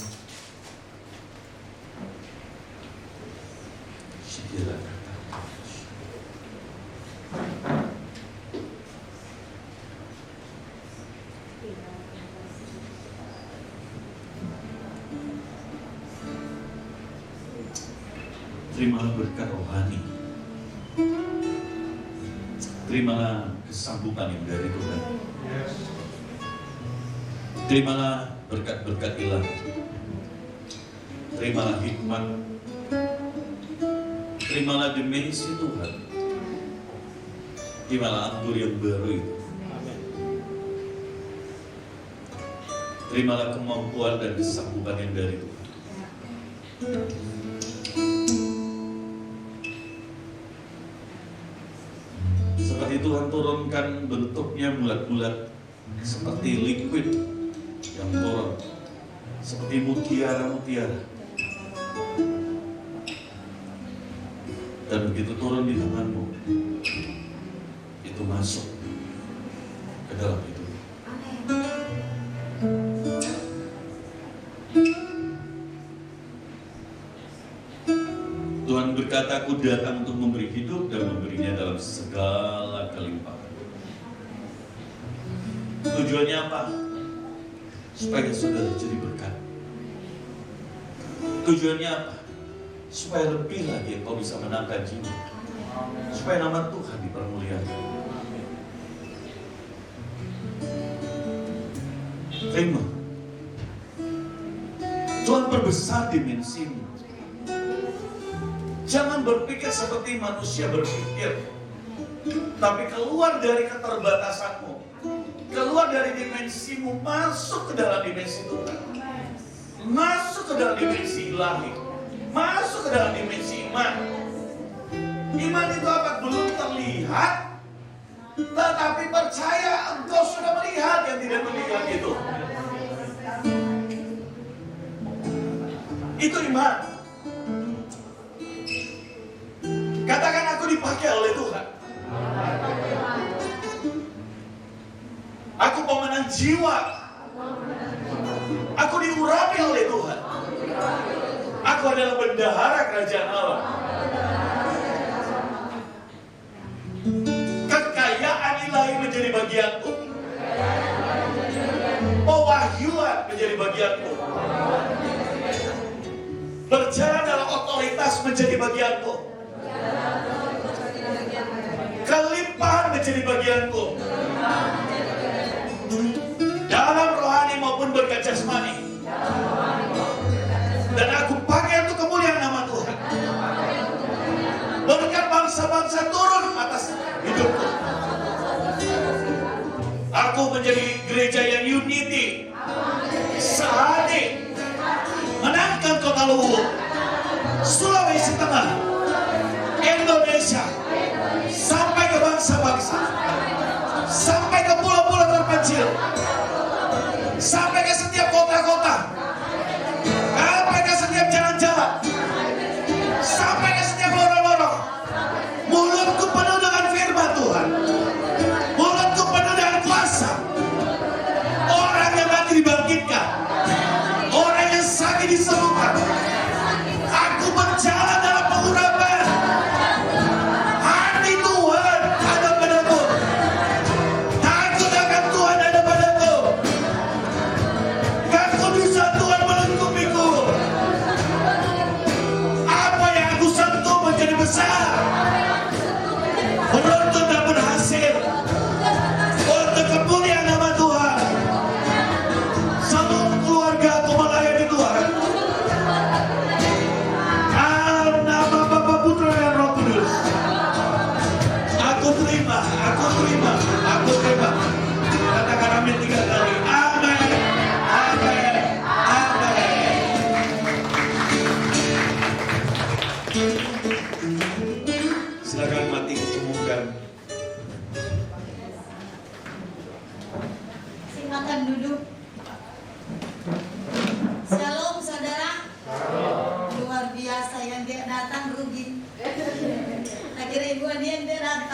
Syukurlah. Terimalah berkat rohani. Terimalah kesanggupan yang dari Tuhan. Terimalah berkat-berkat ilahi. Terimalah hikmat. Terimalah dimensi Tuhan. Terimalah anggur yang baru itu. Terimalah kemampuan dan kesanggupan yang dari Tuhan. Seperti Tuhan turunkan bentuknya bulat-bulat seperti liquid yang turun, seperti mutiara-mutiara. Dan begitu turun di tanganmu, itu masuk ke dalam hidup. Tuhan berkata, aku datang untuk memberi hidup dan memberinya dalam segala kelimpahan. Tujuannya apa? Supaya saudara jadi berkat. Tujuannya apa? Supaya lebih lagi engkau bisa menangkan jiwa. Supaya nama Tuhan dipermuliakan. Terima. Tuhan perbesar dimensimu. Jangan berpikir seperti manusia berpikir, tapi keluar dari keterbatasanmu, keluar dari dimensimu, masuk ke dalam dimensi Tuhan, masuk ke dalam dimensi ilahi, masuk ke dalam dimensi iman. Iman itu apa? Belum terlihat, tetapi percaya engkau sudah melihat yang tidak terlihat itu. Itu iman. Katakan, aku dipakai oleh Tuhan. Aku pemenang jiwa. Aku diurapi oleh Tuhan. Aku adalah bendahara kerajaan Allah. Kekayaan ilahi menjadi bagianku. Pewahyuan menjadi bagianku. Berjalan dalam otoritas menjadi bagianku. Kelimpahan menjadi bagianku. Dalam rohani maupun berkat jasmani. Dan aku pakai untuk kemuliaan nama Tuhan. Berkat bangsa-bangsa turun atas hidupku. Aku menjadi gereja yang unity, sehati, menangkan kota Luwu, Sulawesi Tengah, Indonesia, sampai ke bangsa-bangsa, sampai ke pulau-pulau terpencil, sampai ke setiap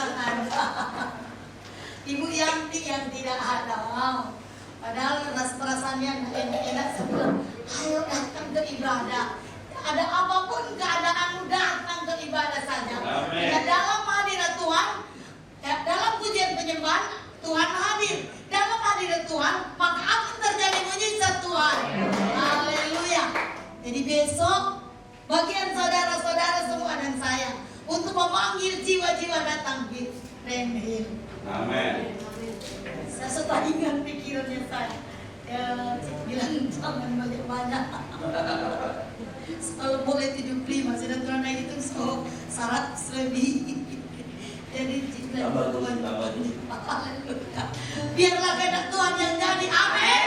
datang ada. Ibu Yanti yang tidak ada. Padahal perasaannya enak-enak sebelum ayo datang ke ibadah. Ada apapun keadaanmu datang ke ibadah saja. Ya, dalam hadirat Tuhan, ya, dalam pujian penyembahan Tuhan hadir. Dalam hadirat Tuhan maka akan terjadi mujizat Tuhan. Haleluya. Jadi besok bagian saudara-saudara semua dan saya untuk memanggil jiwa-jiwa datang di Renhil. Amin. Saya suka ingat pikirannya saya. Ya, bilang jangan banyak-banyak. Kalau boleh 75, sedangkan itu semua syarat lebih. Jadi biarlah kehendak Tuhan yang jadi. Amin.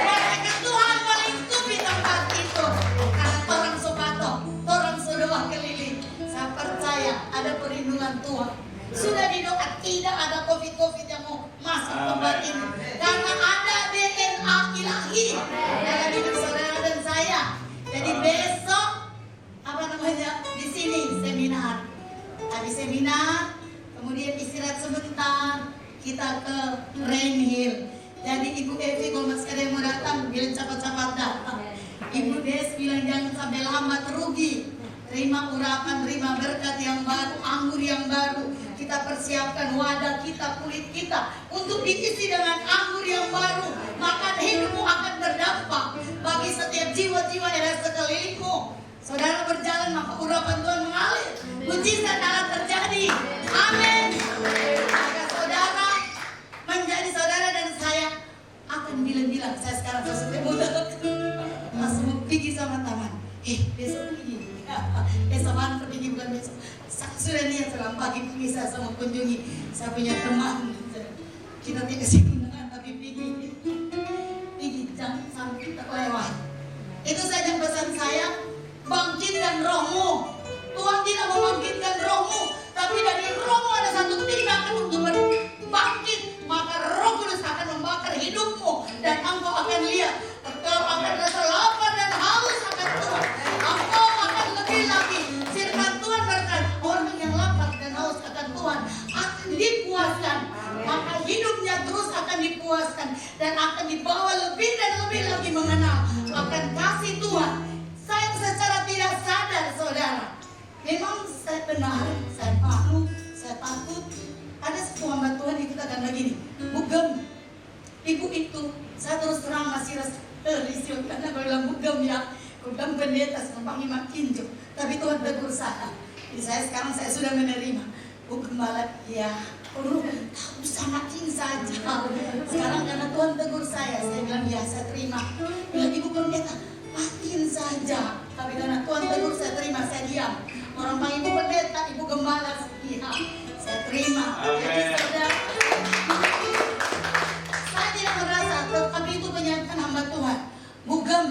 Malaikat Tuhan melingkupi tempat itu. Karena orang sopato, orang sodoa keliling. Saya percaya ada perlindungan Tuhan. Sudah didoa tidak ada COVID yang mau masuk tempat ini. Karena ada DNA ilahi dalam hidup saudara dan saya. Jadi besok di sini seminar. Habis seminar, kemudian istirahat sebentar, kita ke Renhil. Jadi Ibu Evi kalau masih ada yang mau datang, bilang cepat-cepat datang. Ibu Des bilang jangan sampai lambat, rugi. Terima urapan, terima berkat yang baru, anggur yang baru. Kita persiapkan wadah kita, kulit kita untuk diisi dengan anggur yang baru. Maka hidupmu akan berdampak bagi setiap jiwa-jiwa yang ada sekelilingmu. Saudara berjalan maka urapan Tuhan mengalir. Mujizat akan terjadi. Amin. Maka saudara menjadi saudara dan saya akan bilang-bilang. Saya sekarang sesuai muda. Langsung pergi sama teman. Besok pergi. Besok antar pergi bukan besok. Sudah niat selang pagi saya sama kunjungi. Saya punya teman. Kita tidak kesinungan tapi pergi. Jangan sampai kita lewat. Itu saja pesan saya. Bangkitkan rohmu. Tuhan tidak membangkitkan rohmu, tapi dari rohmu ada satu tindakan untuk bangkit. Maka Roh Kudus akan membakar hidupmu dan engkau akan lihat. Engkau akan rasa lapar dan haus akan Tuhan. Engkau akan lebih lagi. Firman Tuhan berkata orang yang lapar dan haus akan Tuhan akan dipuaskan. Maka hidupnya terus akan dipuaskan dan akan dibawa lebih dan lebih lagi mengenal akan kasih Tuhan. Saya secara tidak sadar saudara, memang saya benar, saya malu, saya takut. Ada sebuah hamba Tuhan yang katakan begini, bugem, ibu itu, saya terus terang masih rasa risau karena kalau bilang bugem ya, bugem pendeta sempangi makin jauh. Tapi Tuhan tegur saya. Jadi sekarang saya sudah menerima. Bugem malah ya, tahu samakin saja. Sekarang karena Tuhan tegur saya bilang ya saya terima. Bilang ibu pendeta. Makin saja, tapi karena Tuhan tegur saya terima, saya diam. Orang panggil ibu pendeta, ibu gembala, iya, saya terima. Jadi saudara, saya tidak merasa, tapi itu penyataan hamba Tuhan. Bugem,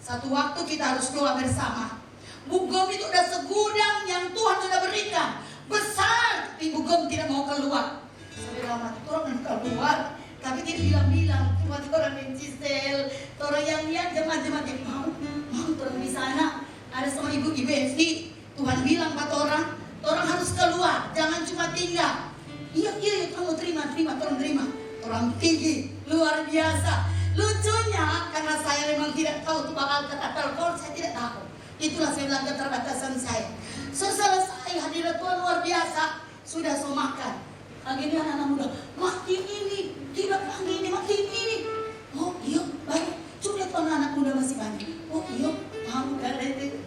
satu waktu kita harus doa bersama. Bugem itu udah segudang yang Tuhan sudah berikan, besar, tapi bugem tidak mau keluar. Saudara, Tuhan keluar. Tapi dia bilang-bilang, cuma orang yang cisel, orang yang lihat jemaat-jemaat yang mau orang di sana. Ada sama ibu Evi, Tuhan bilang kata orang harus keluar, jangan cuma tinggal. Iya, kamu terima, tolong terima. Orang tinggi, luar biasa. Lucunya, karena saya memang tidak tahu tuh bakal kata telepon, saya tidak tahu. Itulah saya bilang keterbatasan saya. Selesai hadirat Tuhan luar biasa, sudah makan. Lagi ini anak-anak muda, makin ini, tidak lagi ini, makin ini. Oh iya, baik. Coba lihat anak-anak muda masih banyak. Oh iya, mau kalian itu.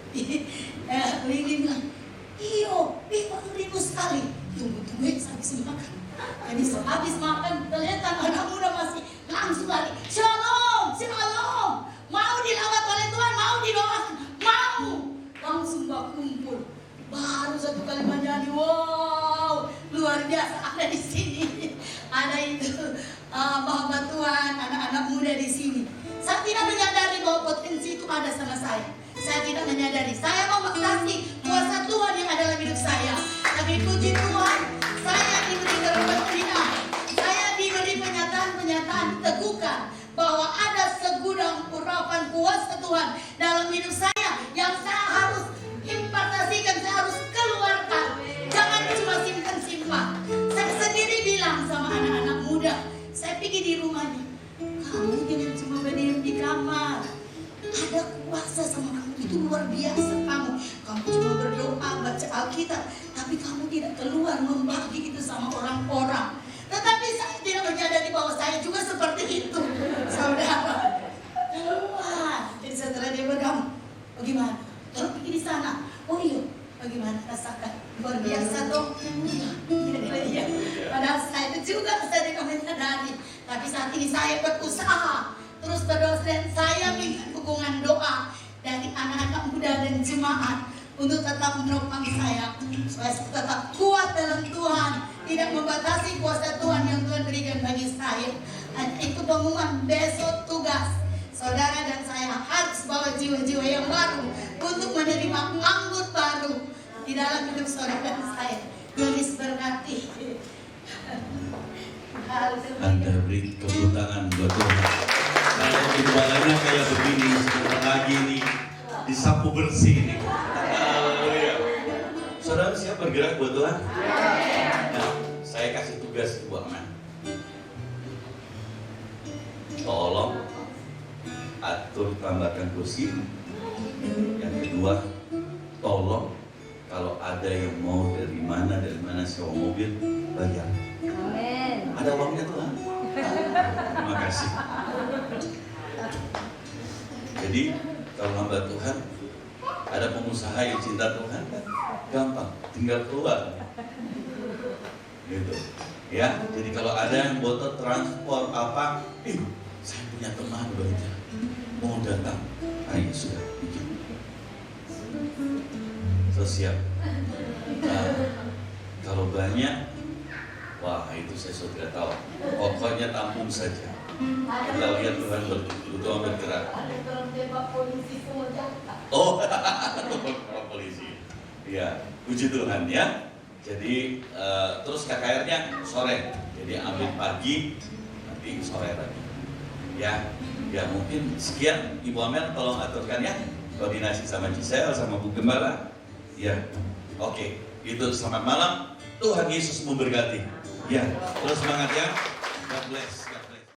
Lili bilang, iyo, 5.000 sekali. Tunggu, habis makan. Jadi habis makan, ternyata anak muda masih langsung lari. Shalom. Mau dilawat oleh Tuhan, mau didoakan, mau. Langsung berkumpul. Baru satu kali menjadi, wow, luar biasa ada di sini. Ada itu hamba Tuhan, anak-anak muda di sini. Saya tidak menyadari bahwa potensi itu ada sama saya. Saya tidak menyadari. Saya mau mengaksi kuasa Tuhan yang ada dalam hidup saya. Tapi puji Tuhan, saya diberi kerendahan. Saya diberi penyataan teguhkan bahwa ada segudang urapan kuasa Tuhan dalam hidup saya yang saya harus impartasikan, saya harus keluarkan. Jangan cuma simpan-simpan. ada kuasa sama kamu. Itu luar biasa kamu. Kamu cuma berdoa, baca Alkitab, tapi kamu tidak keluar membagi itu sama orang-orang. Tetapi saya tidak menyadari bahwa saya juga seperti itu, saudara. Keluar. Jadi setelah dia bilang, bagaimana? Terus pergi di sana. Oh iya, bagaimana rasakan? Luar biasa dong. Iya. Padahal saya itu juga saya tidak menyadari. Tapi saat ini saya berusaha terus berdoa, dan saya minta dukungan doa dari anak-anak muda dan jemaat untuk tetap menopang saya supaya saya tetap kuat dalam Tuhan, tidak membatasi kuasa Tuhan yang Tuhan berikan bagi saya. Dan itu pengumuman besok tugas saudara dan saya harus bawa jiwa-jiwa yang baru untuk menerima anggur baru di dalam hidup saudara dan saya. Yesus berkati. Anda beri tepuk tangan buat Tuhan. Kalau imbalannya kayak begini, sebentar lagi nih disapu bersih nih. Haleluya. Saudara siap bergerak buat Tuhan? Nah, saya kasih tugas buat Aman. Tolong atur tambahkan kursi. Yang kedua, tolong kalau ada yang mau dari mana sewa mobil, bayar. Amin. Ada uangnya Tuhan. Terima kasih. Jadi kalau hamba Tuhan, ada pengusaha yang cinta Tuhan kan gampang, tinggal keluar. Gitu. Ya, jadi kalau ada yang butuh transport apa, saya punya teman banyak mau datang, ayo sudah bikin. So siap. Nah, kalau banyak, wah itu saya sudah tidak tahu. Pokoknya tampung saja. Kita lihat Tuhan Tuhan bergerak. Ada orang tembak polisi semua jatah. Oh, polisi. Ya, puji Tuhan ya. Jadi terus KKR-nya sore. Jadi ambil pagi, nanti sore lagi. Ya, mungkin sekian Ibu Amel, tolong aturkan ya. Koordinasi sama Giselle, sama Bu Gembala. Ya, oke. Itu selamat malam. Tuhan Yesus memberkati. Ya, terus semangat ya. God bless.